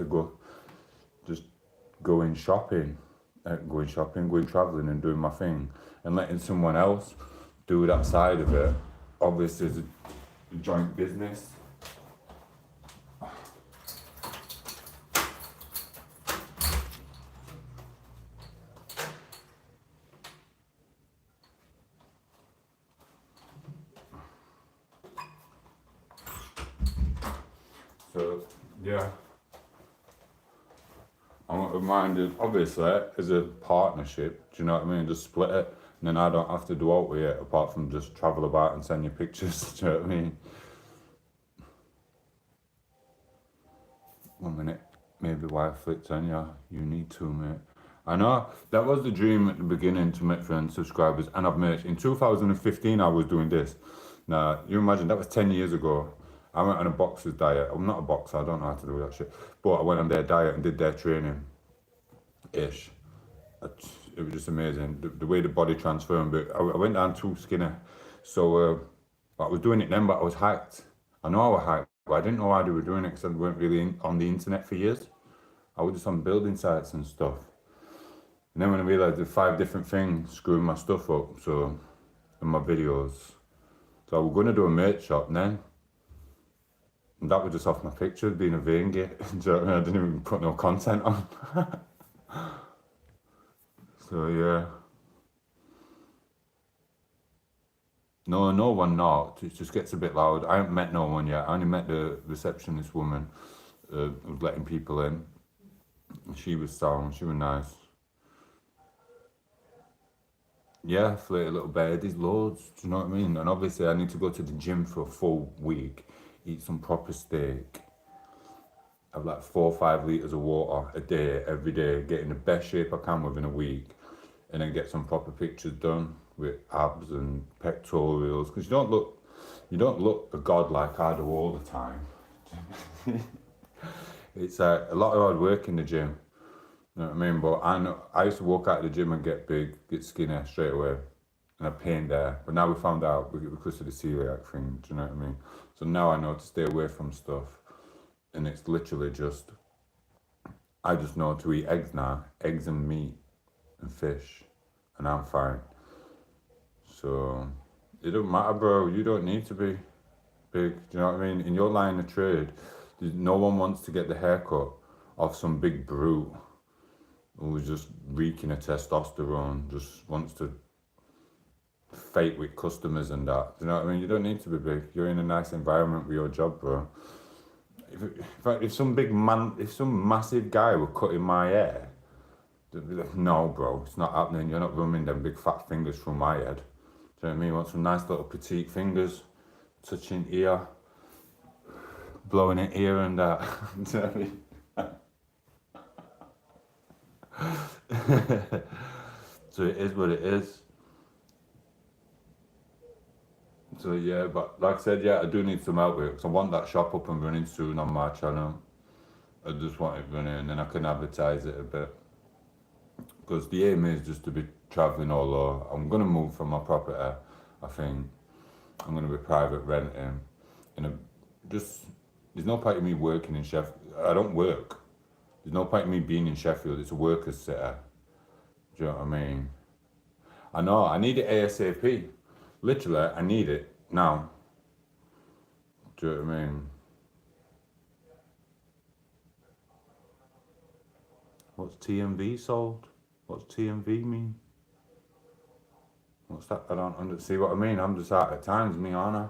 [SPEAKER 1] going shopping, going travelling and doing my thing, and letting someone else do that side of it. Obviously, it's a joint business. So, yeah. I'm reminded, obviously, as a partnership, do you know what I mean? Just split it, and then I don't have to do out with it, apart from just travel about and send you pictures, do you know what I mean? 1 minute, maybe wife flipped on, yeah, you need to, mate. I know. That was the dream at the beginning, to make friends, subscribers, and have merch. In 2015, I was doing this. Now, you imagine, that was 10 years ago. I went on a boxer's diet. I'm not a boxer, I don't know how to do that shit. But I went on their diet and did their training-ish. It was just amazing, the way the body transformed. But I went down too skinny. So I was doing it then, but I was hyped. I know I was hyped, but I didn't know why they were doing it because I weren't really on the internet for years. I was just on building sites and stuff. And then when I realised there's 5 different things screwing my stuff up, so, in my videos. So I was going to do a merch shop then. And that was just off my pictures being a vein gate. I didn't even put no content on. So yeah. No one knocked. It just gets a bit loud. I haven't met no one yet. I only met the receptionist woman who was letting people in. She was sound. She was nice. Yeah, flirty little bear. There's loads. Do you know what I mean? And obviously, I need to go to the gym for a full week, eat some proper steak, have like 4 or 5 litres of water a day, every day, get in the best shape I can within a week, and then get some proper pictures done with abs and pectorials. Because you don't look a god like I do all the time. It's a lot of hard work in the gym. You know what I mean? But I used to walk out of the gym and get big, get skinny straight away. And I pained there. But now we found out because of the celiac thing, do you know what I mean? So now I know to stay away from stuff. And it's literally just, I just know to eat eggs now. Eggs and meat and fish. And I'm fine. So, it don't matter, bro. You don't need to be big. Do you know what I mean? In your line of trade, no one wants to get the haircut of some big brute who's just reeking of testosterone, just wants to fight with customers and that. Do you know what I mean? You don't need to be big. You're in a nice environment with your job, bro. If some big man, if some massive guy were cutting my hair, they'd be like, no, bro, it's not happening. You're not running them big fat fingers through my head. Do you know what I mean? You want some nice little petite fingers, touching ear, blowing it here and that. Do you know what I mean? So it is what it is. So yeah, but like I said, yeah, I do need some help with it because I want that shop up and running soon on my channel. I just want it running and then I can advertise it a bit. Because the aim is just to be travelling all over. I'm going to move from my property, I think. I'm going to be private renting. And there's no point in me working in Sheffield. I don't work. There's no point in me being in Sheffield. It's a workers' city. Do you know what I mean? I know, I need it ASAP. Literally, I need it now. Do you know what I mean? What's TMV sold? What's TMV mean? What's that? I don't see what I mean. I'm just out at times, me, aren't I?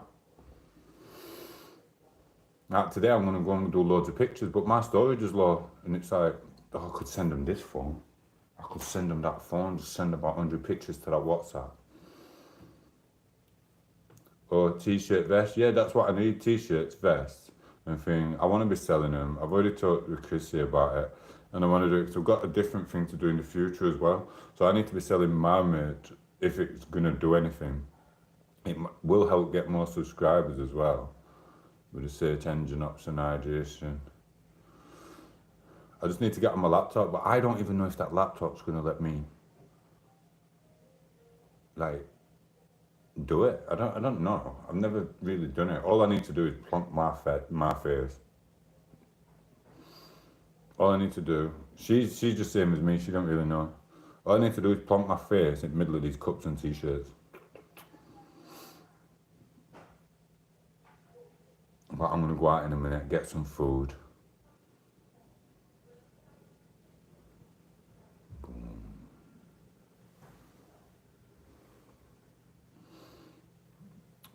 [SPEAKER 1] Now, today I'm going to go and do loads of pictures, but my storage is low. And it's like, oh, I could send them this phone. I could send them that phone, just send about 100 pictures to that WhatsApp. Or t-shirt, vest. Yeah, that's what I need, t-shirts, vests, and thing. I want to be selling them. I've already talked with Chrissy about it. And I want to do it because I've got a different thing to do in the future as well. So I need to be selling my merch if it's going to do anything. It will help get more subscribers as well with the search engine optimization. I just need to get on my laptop, but I don't even know if that laptop's going to let me, like, do it. I don't know. I've never really done it. All I need to do is plonk my face. All I need to do, she's just same as me, she don't really know. All I need to do is plonk my face in the middle of these cups and t-shirts. But I'm gonna go out in a minute, get some food.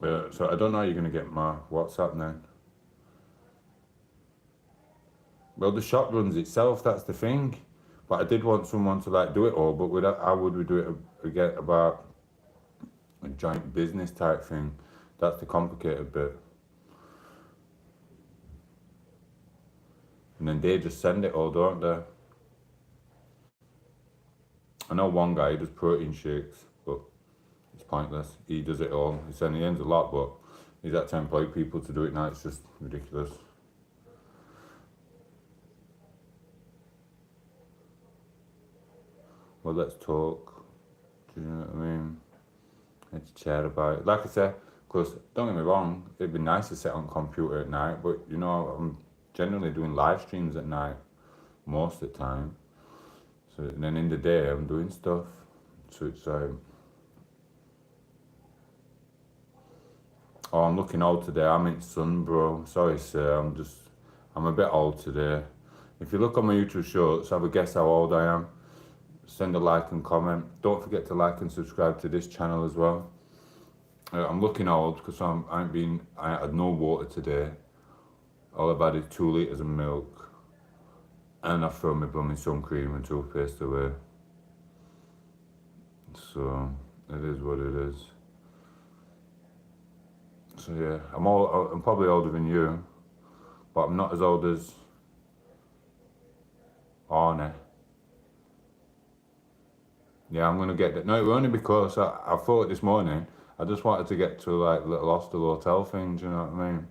[SPEAKER 1] So I don't know how you're gonna get my WhatsApp now. Well, the shop runs itself, that's the thing. But I did want someone to like do it all, but how would we do it again about a joint business type thing? That's the complicated bit. And then they just send it all, don't they? I know one guy, he does protein shakes, but it's pointless. He does it all. He's saying he earns a lot, but he's had to employ people to do it now. It's just ridiculous. Well, let's talk. Do you know what I mean? Let's chat about it. Like I said, because don't get me wrong, it'd be nice to sit on a computer at night, but you know, I'm generally doing live streams at night most of the time. So and then in the day, I'm doing stuff. So it's oh, I'm looking old today. I'm in sun, bro. Sorry, sir. I'm a bit old today. If you look on my YouTube shorts, have a guess how old I am. Send a like and comment. Don't forget to like and subscribe to this channel as well. I'm looking old because I had no water today. All I've had is 2 litres of milk. And I've thrown my blooming sun cream and toothpaste away. So, it is what it is. So yeah, I'm probably older than you, but I'm not as old as Arnie. Yeah, I'm gonna get that. No, it was only because I thought this morning, I just wanted to get to like little hostel hotel thing, do you know what I mean?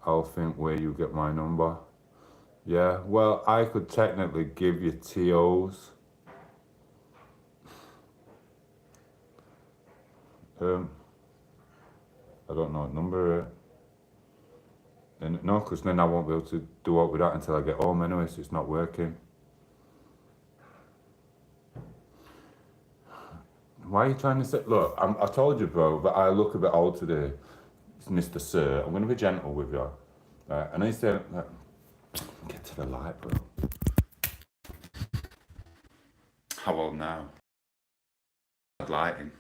[SPEAKER 1] I'll think where you get my number. Yeah, well, I could technically give you TOs. I don't know what number it is. And no, because then I won't be able to do what with that until I get home anyway, so it's not working. Why are you trying to say, look, I told you, bro, but I look a bit old today. It's Mr. Sir. I'm going to be gentle with you. Right? And I said, get to the light, bro. How old now? Lighting.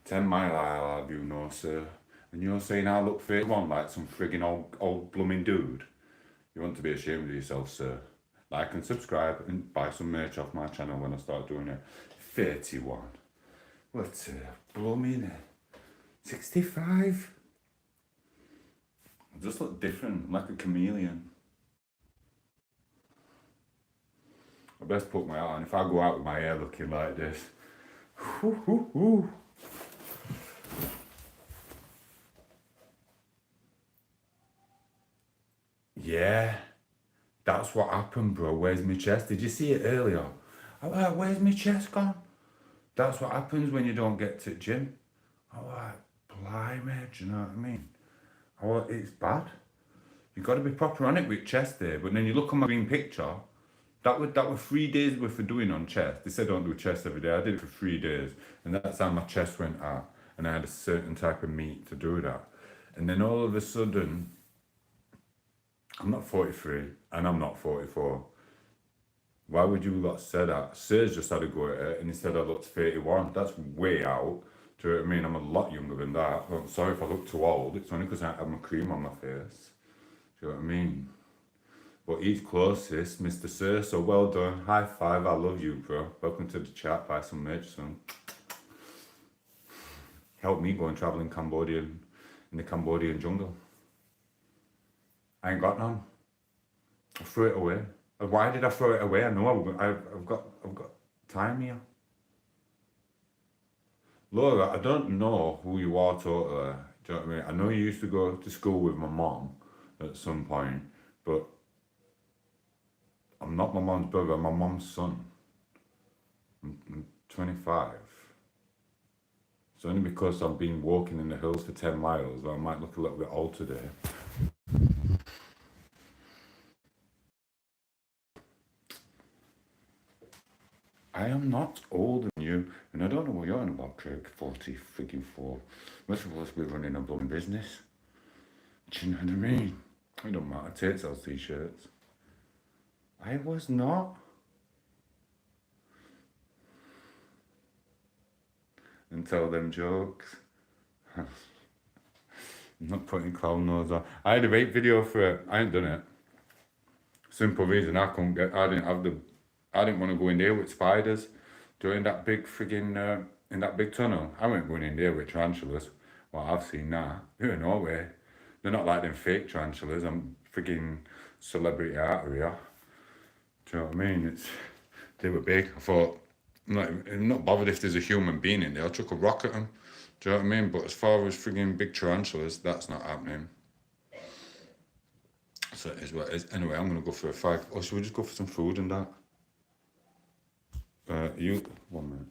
[SPEAKER 1] 10 mile I'll have you, no, sir. And you're saying I look 31 like some friggin' old blooming dude? You want to be ashamed of yourself, sir. Like and subscribe and buy some merch off my channel when I start doing it. 31. What's blooming 65? I just look different, I'm like a chameleon. I best put my hat on. If I go out with my hair looking like this. Yeah, that's what happened, bro. Where's my chest? Did you see it earlier? I'm like, where's my chest gone? That's what happens when you don't get to the gym. I'm like, blimey, do you know what I mean? It's bad. You got to be proper on it with chest there. But then you look on my green picture, that was 3 days worth of doing on chest. They said don't do chest every day. I did it for 3 days. And that's how my chest went out. And I had a certain type of meat to do that. And then all of a sudden, I'm not 43 and I'm not 44. Why would you lot say that? Serge just had a go at it and he said I looked 31. That's way out. Do you know what I mean? I'm a lot younger than that. I'm sorry if I look too old. It's only because I have my cream on my face. Do you know what I mean? But he's closest, Mr. Sir, so well done. High five, I love you, bro. Welcome to the chat, buy some merch soon. Help me go and travel in the Cambodian jungle. I ain't got none. I threw it away. Why did I throw it away? I know I've got time here. Laura, I don't know who you are totally. Do you know what I mean? I know you used to go to school with my mom at some point, but I'm not my mom's brother, I'm my mom's son. I'm 25. It's only because I've been walking in the hills for 10 miles that I might look a little bit old today. I am not older than you, and I don't know what you're on about, Craig. 40 freaking 4. We're supposed to be running a blooming business. Do you know what I mean? It don't matter. Tate sells t-shirts. I was not. And tell them jokes. I'm not putting clown nose on. I had a vape video for it. I ain't done it. Simple reason I didn't want to go in there with spiders during that big friggin' in that big tunnel. I went going in there with tarantulas. Well, I've seen that. They're in Norway. They're not like them fake tarantulas. I'm friggin' celebrity artery. Yeah. Do you know what I mean? They were big. I thought, I'm not bothered if there's a human being in there. I'll chuck a rock at them. Do you know what I mean? But as far as frigging big tarantulas, that's not happening. So it is what it is. Anyway, I'm going to go for a 5. Or should we just go for some food and that? You, 1 minute.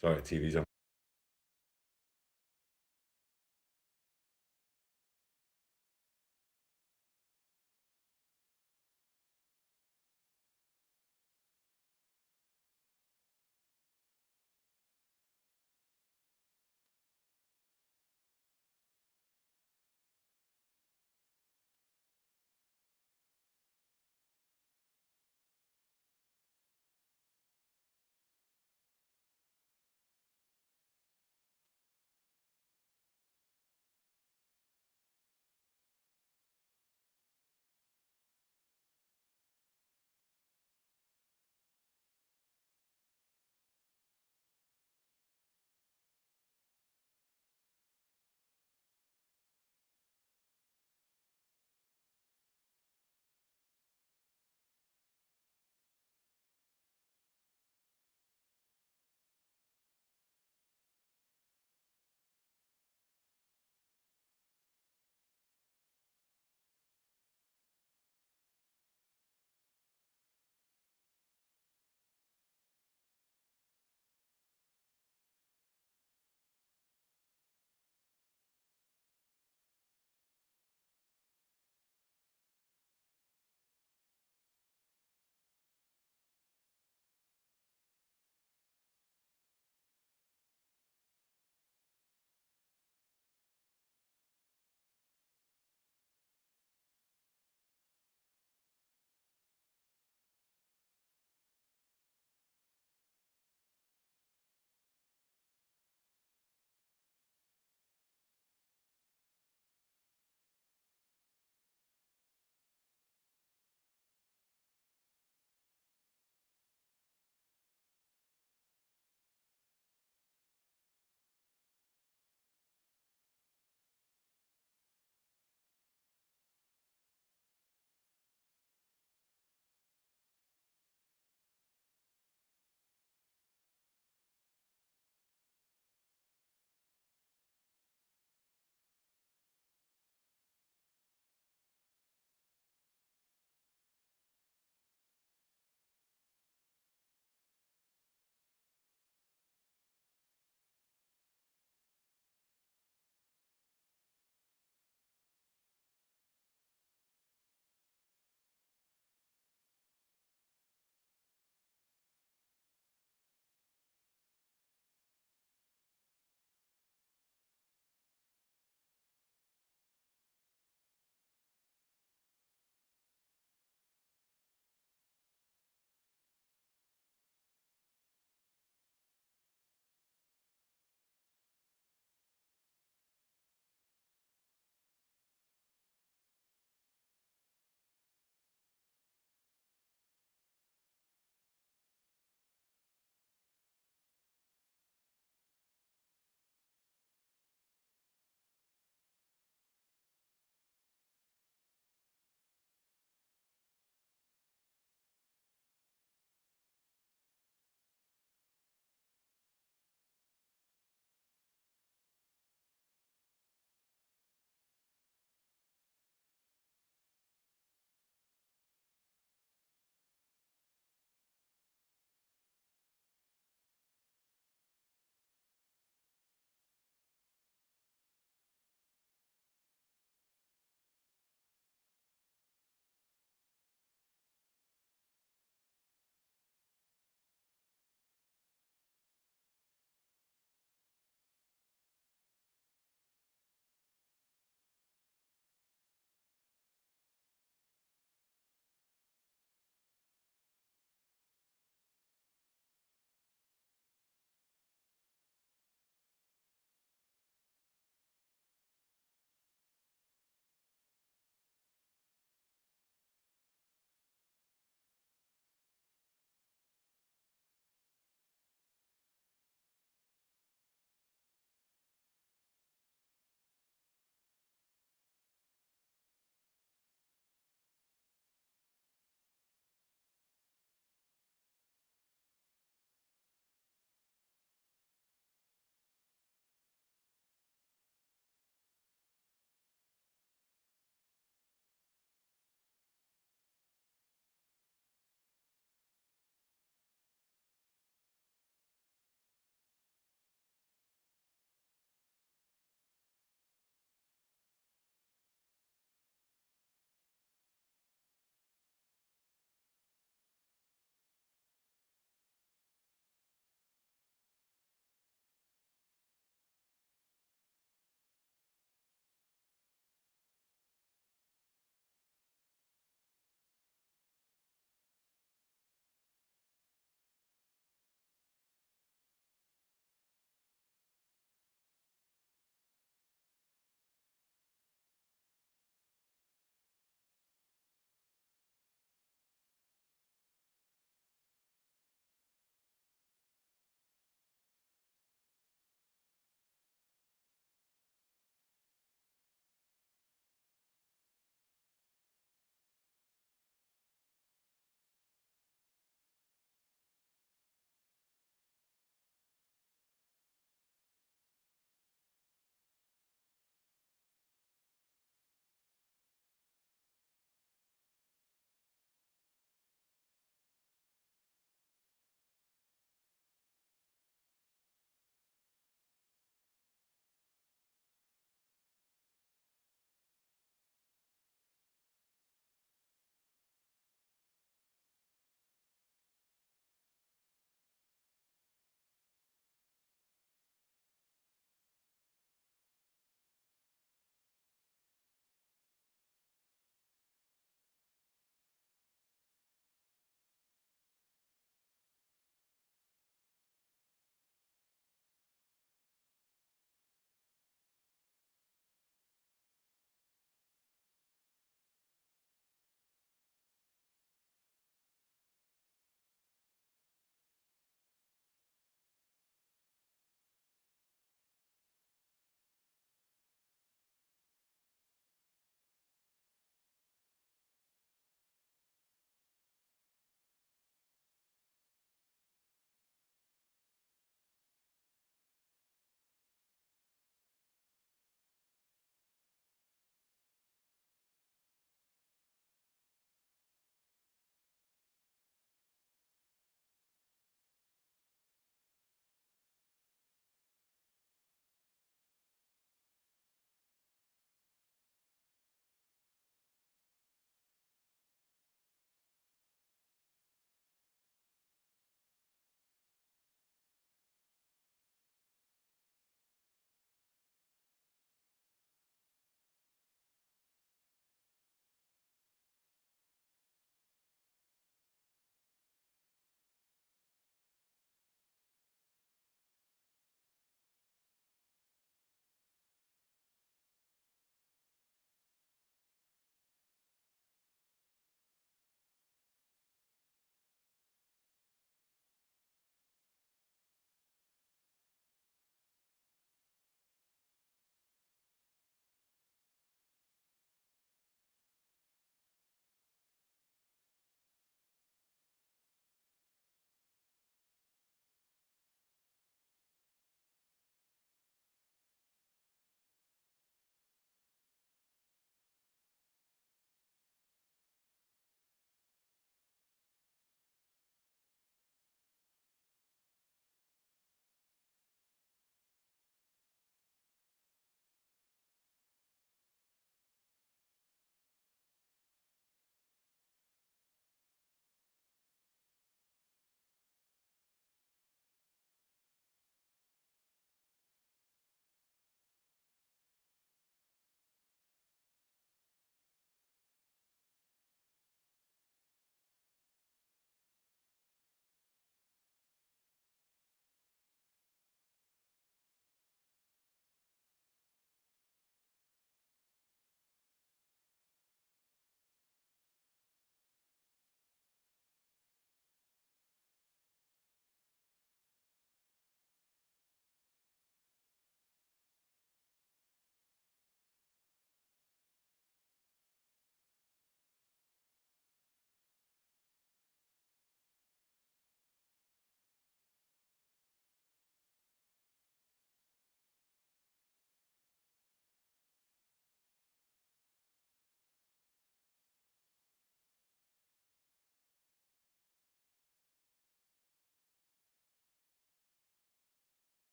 [SPEAKER 1] Sorry, TV's on.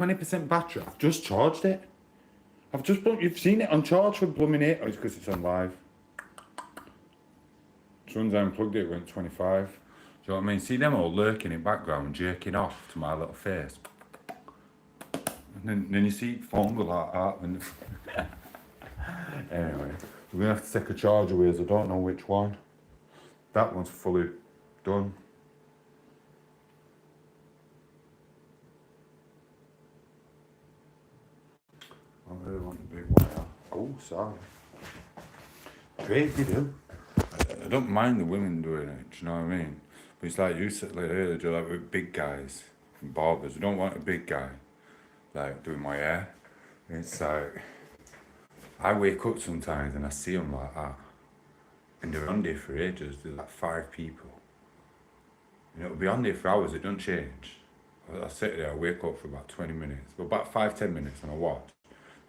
[SPEAKER 1] 20% battery. I've just charged it. You've seen it on charge for blooming 8. Oh, it's because it's on live. As soon as I unplugged it, it went 25. Do you know what I mean? See them all lurking in background, jerking off to my little face. And then you see it fumble like that. And anyway, we're going to have to take a charger with us. I don't know which one. That one's fully done. I really want the big wire. Oh, sorry. Great you do. I don't mind the women doing it, do you know what I mean? But it's like you said like earlier, do you like with big guys and barbers. I don't want a big guy like doing my hair. It's like, I wake up sometimes and I see them like that. And they're on there for ages. There's like 5 people. You know, it'll be on there for hours, it don't change. I sit there, I wake up for about 20 minutes, but about 5-10 minutes and I watch.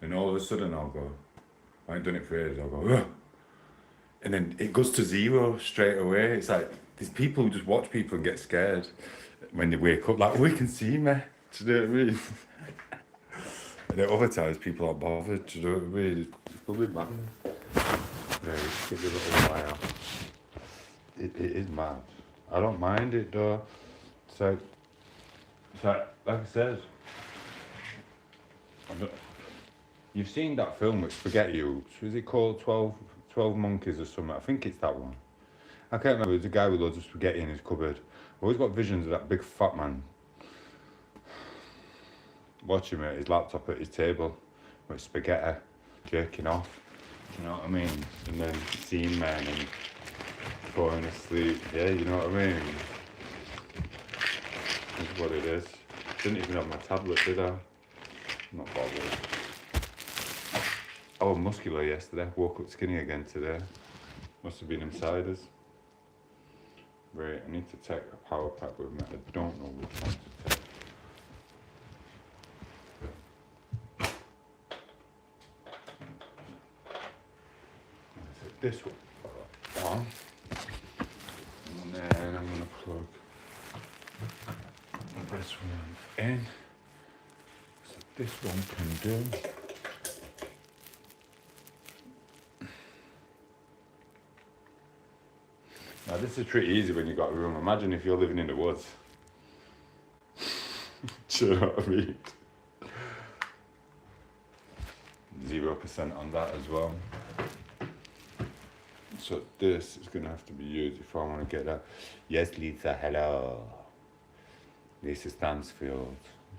[SPEAKER 1] And all of a sudden I'll go, I ain't done it for ages, I'll go, ugh. And then it goes to 0 straight away. It's like, there's people who just watch people and get scared when they wake up, like, oh, you can see me, do you know what I mean? And then other times people aren't bothered, do you know what I mean? It's probably mad. Right, get the little wire. It is mad. I don't mind it though. It's like I said, you've seen that film with spaghetti hoops. Was it called 12 Monkeys or something? I think it's that one. I can't remember. There's a guy with loads of spaghetti in his cupboard. I've always got visions of that big fat man watching him at his laptop at his table with spaghetti, jerking off. Do you know what I mean? And then seeing men and falling asleep. Yeah, you know what I mean? That's what it is. Didn't even have my tablet, did I? I'm not bothered. I was muscular yesterday. Woke up skinny again today. Must have been insiders. Right, I need to take a power pack with me. I don't know which one to take. This one on, and then I'm gonna plug this one in, so this one can do. Now this is pretty easy when you've got a room. Imagine if you're living in the woods. Do you know what I mean? 0% on that as well. So this is going to have to be used if I want to get that. Yes, Lisa, hello. Lisa Stansfield.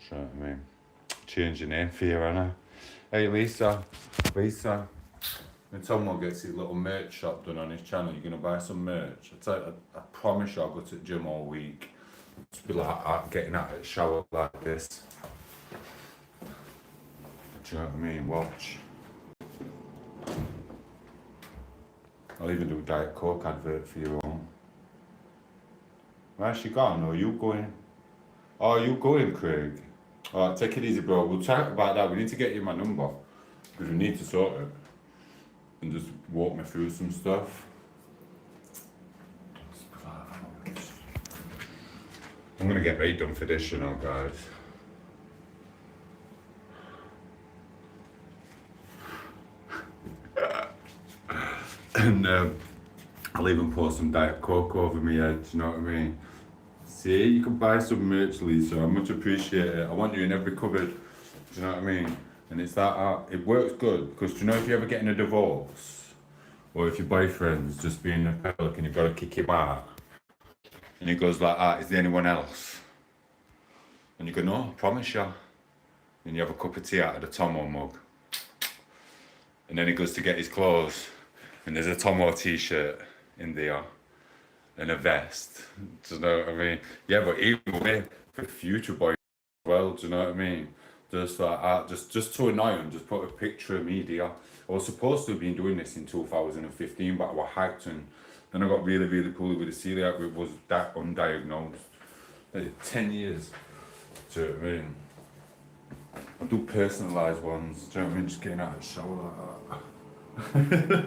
[SPEAKER 1] You know what I mean? Change your name for you, Anna. Hey, Lisa. Lisa. When Tom gets his little merch shop done on his channel, you're going to buy some merch. I promise you I'll go to the gym all week. Just be like getting out of the shower like this. Do you know what I mean? Watch. I'll even do a Diet Coke advert for you all. Where's she gone? Or are you going? Oh, are you going, Craig? Alright, take it easy, bro. We'll chat about that. We need to get you my number. Because we need to sort it. And just walk me through some stuff. I'm going to get ready done for this, you know, guys. And I'll even pour some Diet Coke over my head, you know what I mean? See, you can buy some merch, Lisa, I much appreciate it. I want you in every cupboard, do you know what I mean? And it's that, it works good, because do you know if you ever get in a divorce, or if your boyfriend's just being a pelican and you've got to kick him out, and he goes like that, is there anyone else? And you go, no, I promise you. And you have a cup of tea out of the Tom8os mug. And then he goes to get his clothes, and there's a Tom8os t-shirt in there, and a vest. Do you know what I mean? Yeah, but either way, for future boys as well, do you know what I mean? Just like just to annoy him, just put a picture of me there. I was supposed to have been doing this in 2015, but I was hacked, and then I got really, really poorly with the celiac. It was that undiagnosed. 10 years. Do you know what I mean? I do personalised ones. Do you know what I mean? Just getting out of the shower like that.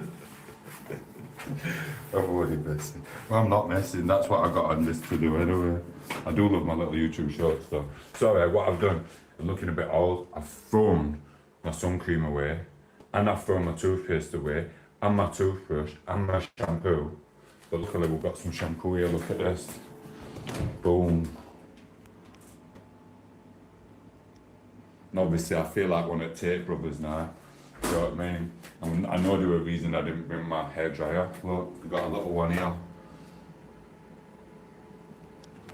[SPEAKER 1] I'm already messing. Well, I'm not messing. That's what I got on this to do anyway. I do love my little YouTube shorts though. Sorry, what I've done, looking a bit old. I've thrown my sun cream away, and I've thrown my toothpaste away, and my toothbrush, and my shampoo. But luckily we've got some shampoo here, look at this. Boom. And obviously I feel like one of the Tate brothers now. Do you know what I mean? I know there were a reason I didn't bring my hairdryer. Look, we've got a little one here.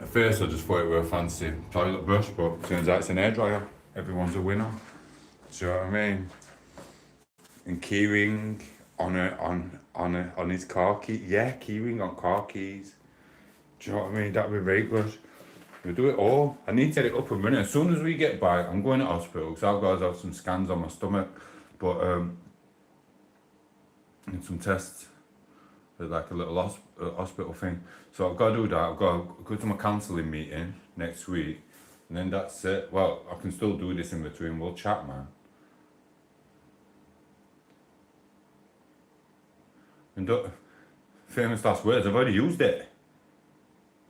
[SPEAKER 1] At first I just thought it were a fancy toilet brush, but turns out it's an hairdryer. Everyone's a winner. Do you know what I mean? And keyring on his car key. Yeah, keyring on car keys. Do you know what I mean? That'd be very good. We do it all. I need to get it up and running. As soon as we get back, I'm going to hospital because I've got to have some scans on my stomach. But and some tests. There's like a little hospital thing. So I've got to do that. I've got to go to my counselling meeting next week. And then that's it. Well, I can still do this in between. We'll chat, man. And famous last words, I've already used it.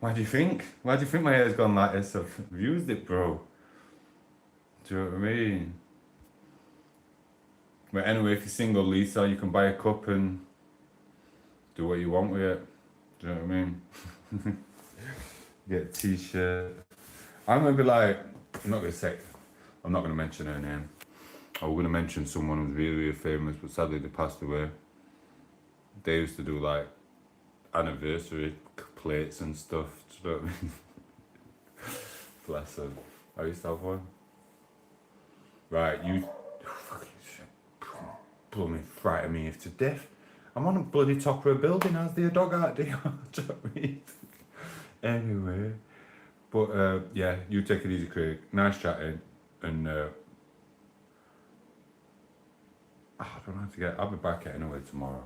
[SPEAKER 1] Why do you think? Why do you think my hair's gone like this? I've used it, bro. Do you know what I mean? But anyway, if you're single, Lisa, you can buy a cup and do what you want with it. Do you know what I mean? Get a t-shirt. I'm gonna be like, I'm not gonna mention her name. I was gonna mention someone who's really, really famous, but sadly they passed away. They used to do like anniversary plates and stuff. Do you know what I mean? Bless them. I used to have one. Right, you fucking bloody frighten me to death. I'm on a bloody top of a building. How's there a dog out there? Do you know what I mean? Anyway, but yeah, you take it easy, Craig. Nice chatting, and I don't know how to get. I'll be back anyway tomorrow.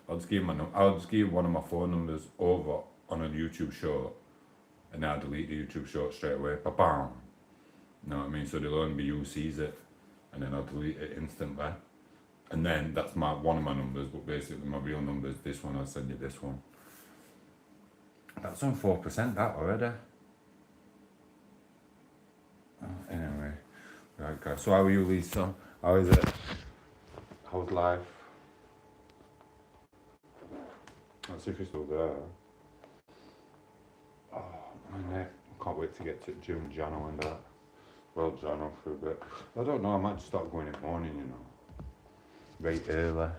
[SPEAKER 1] I'll just give one of my phone numbers over on a YouTube short, and I'll delete the YouTube short straight away. Ba-bam. You know what I mean? So there'll only be who sees it, and then I'll delete it instantly. And then that's one of my numbers, but basically my real number is this one. I'll send you this one. That's on 4%. That already. Anyway, right guys. So how are you, Lisa? How is it? How's life? Let's see if you're still there. Oh, my neck. I can't wait to get to June, Jano and that. Well, Jano for a bit. I don't know, I might just start going in the morning, you know. Very early.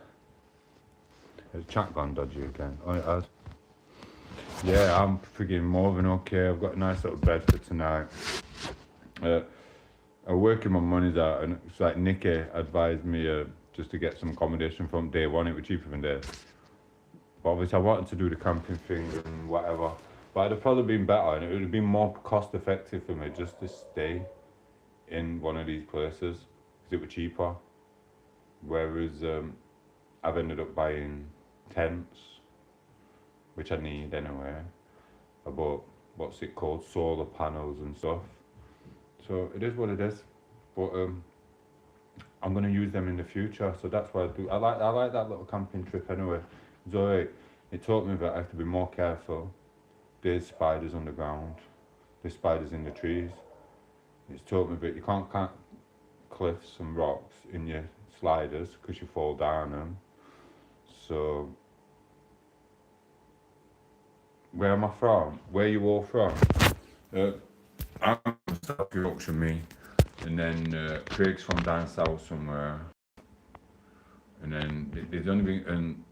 [SPEAKER 1] Has chat gone dodgy again? Oh, it has. Yeah, I'm freaking more than okay. I've got a nice little bed for tonight. I'm working my money's out, and it's like Nikki advised me just to get some accommodation from day one. It was cheaper than this. But obviously I wanted to do the camping thing and whatever. But it'd have probably been better, and it would have been more cost effective for me just to stay in one of these places because it was cheaper. Whereas I've ended up buying tents, which I need anyway. I bought, what's it called, solar panels and stuff. So it is what it is. But I'm gonna use them in the future, so that's why I do. I like that little camping trip anyway. It's alright. It taught me that I have to be more careful. There's spiders on the ground. There's spiders in the trees. It's taught me that you can't cliffs and rocks in your sliders because you fall down them. So where am I from? Where are you all from? I'm from South Yorkshire, me, and then Craig's from down south somewhere, and then there's only been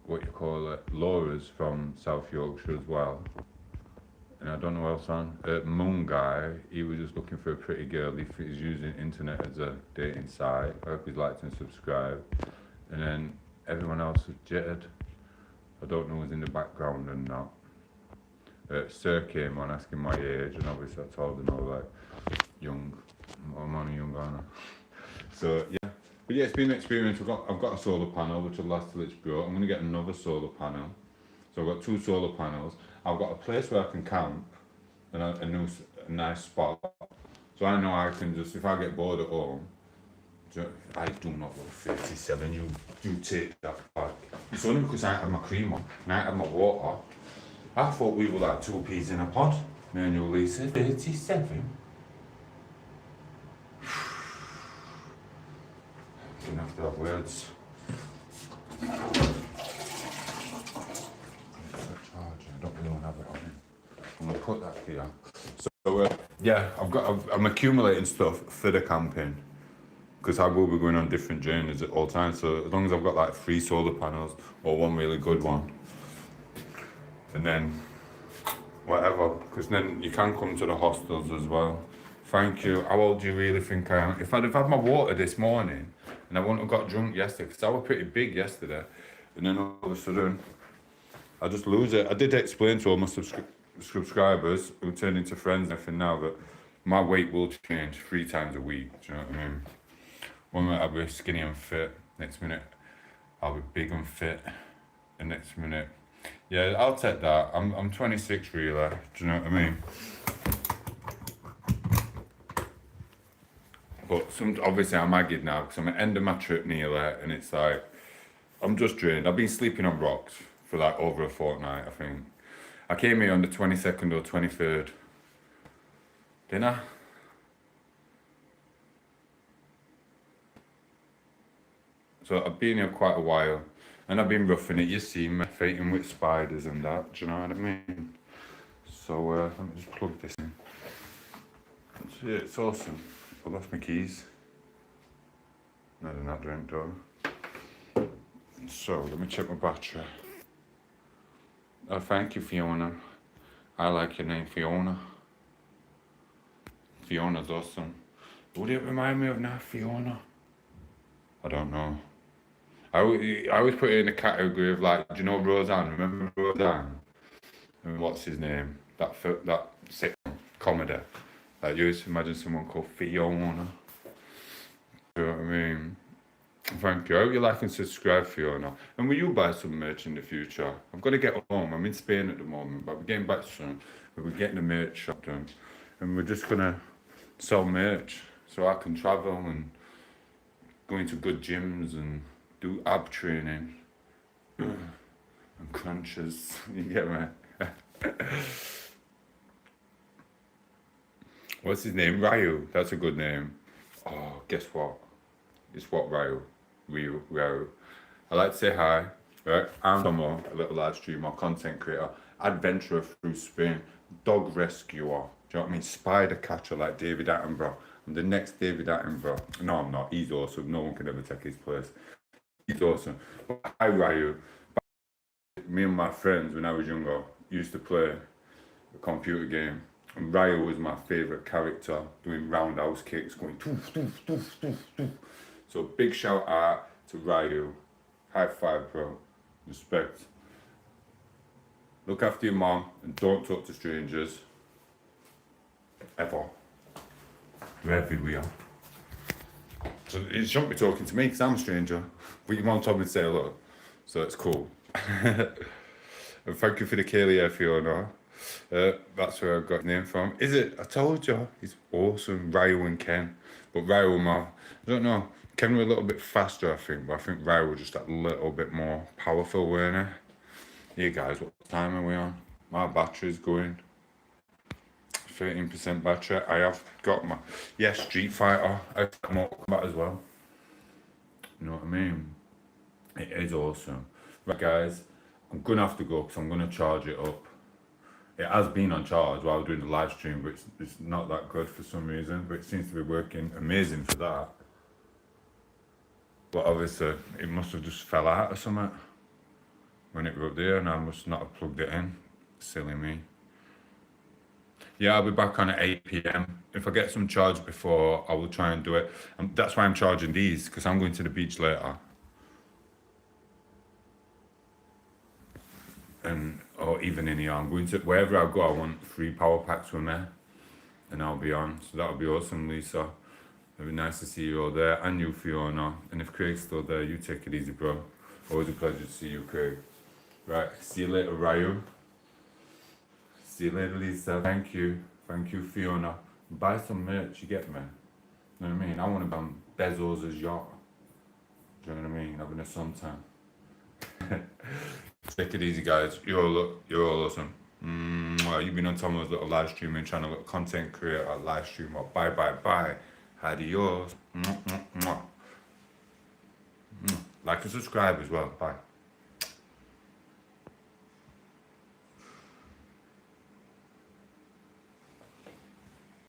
[SPEAKER 1] what you call it, Laura's from South Yorkshire as well. And I don't know what else on. Moon guy, he was just looking for a pretty girl. He's using internet as a dating site. I hope he's liked and subscribed. And then everyone else is jittered. I don't know who's in the background and not. Sir came on asking my age, and obviously I told him I was like young. I'm only young, aren't I? So yeah. But yeah, it's been an experience. I've got a solar panel which will last till it's grown. I'm gonna get another solar panel. So I've got 2 solar panels. I've got a place where I can camp and a nice spot. So I know I can just, if I get bored at home, I do not look 37, you take that back. It's only because I have my cream on and I have my water. I thought we were like 2 peas in a pod, me and you, Lisa. 37? Didn't have to have words. I don't really want to have it on him. I'm gonna put that here. So yeah, I'm accumulating stuff for the camping because I will be going on different journeys at all times. So as long as I've got like 3 solar panels or one really good one, and then whatever, because then you can come to the hostels as well. Thank you. How old do you really think I am? If I'd have had my water this morning and I wouldn't have got drunk yesterday, because I was pretty big yesterday, and then all of a sudden I just lose it. I did explain to all my subscribers who turned into friends and everything now that my weight will change 3 times a week. Do you know what I mean? One minute I'll be skinny and fit, next minute I'll be big and fit, the next minute. Yeah, I'll take that. I'm 26 really. Do you know what I mean? But obviously I'm agged now because I'm at the end of my trip nearly, and it's like I'm just drained. I've been sleeping on rocks for like over a fortnight, I think. I came here on the 22nd or 23rd. Didn't I? So I've been here quite a while, and I've been roughing it. You see me fighting with spiders and that. Do you know what I mean? So let me just plug this in. So, yeah, it's awesome. I lost my keys. No, they're not drink door. So let me check my battery. Oh, thank you, Fiona. I like your name, Fiona. Fiona's awesome. Would it remind me of now, Fiona? I don't know. I always put it in the category of like, do you know Roseanne? Remember Roseanne? And what's his name? That sitcom comedy. Like you used to imagine someone called Fiona. Do you know what I mean? Thank you. I hope you like and subscribe, Fiona. And will you buy some merch in the future? I've got to get home. I'm in Spain at the moment, but we're getting back soon. We're getting the merch shop done. And we're just going to sell merch so I can travel and go into good gyms and do ab training and crunches. You get me? What's his name? Ryu. That's a good name. Oh, guess what? It's what Ryu. Ryu. I like to say hi. Right? I'm Tomo, a little live streamer, content creator, adventurer through Spain, dog rescuer. Do you know what I mean? Spider catcher like David Attenborough. I'm the next David Attenborough. No, I'm not. He's awesome. No one can ever take his place. He's awesome. But hi, Ryu. Me and my friends, when I was younger, used to play a computer game. And Ryu was my favourite character, doing roundhouse kicks, going toof, toof, toof, toof, toof. So big shout out to Ryu. High five, bro. Respect. Look after your mom and don't talk to strangers. Ever. Wherever we are. So you shouldn't be talking to me because I'm a stranger. But your mom told me to say hello. So it's cool. And thank you for the Kaylee, Fiona. That's where I got the name from. Is it? I told you. He's awesome. Ryu and Ken. But Ryu, I don't know. Ken was a little bit faster, I think. But I think Ryu was just a little bit more powerful, weren't he? Hey guys, what time are we on? My battery's going. 13% battery. I have got my... Yes, Street Fighter. I have Mortal Kombat as well. You know what I mean? It is awesome. Right, guys. I'm going to have to go because I'm going to charge it up. It has been on charge while we're doing the live stream, but it's not that good for some reason. But it seems to be working amazing for that. But obviously, it must have just fell out or something when it were up there, and I must not have plugged it in. Silly me. Yeah, I'll be back on at 8 p.m. If I get some charge before, I will try and do it. And that's why I'm charging these, because I'm going to the beach later. Or even in here, I'm going to, wherever I go, I want 3 power packs from there. And I'll be on. So that'll be awesome, Lisa. It'll be nice to see you all there. And you, Fiona. And if Craig's still there, you take it easy, bro. Always a pleasure to see you, Craig. Right, see you later, Ryu. See you later, Lisa. Thank you. Thank you, Fiona. Buy some merch, you get me? You know what I mean? I want to be on Bezos' yacht. Do you know what I mean? Having a suntan. Take it easy, guys. You're all awesome. You've been on Tom8os little live streaming channel, content creator, live streamer. Bye, bye, bye. Adios. Like and subscribe as well. Bye.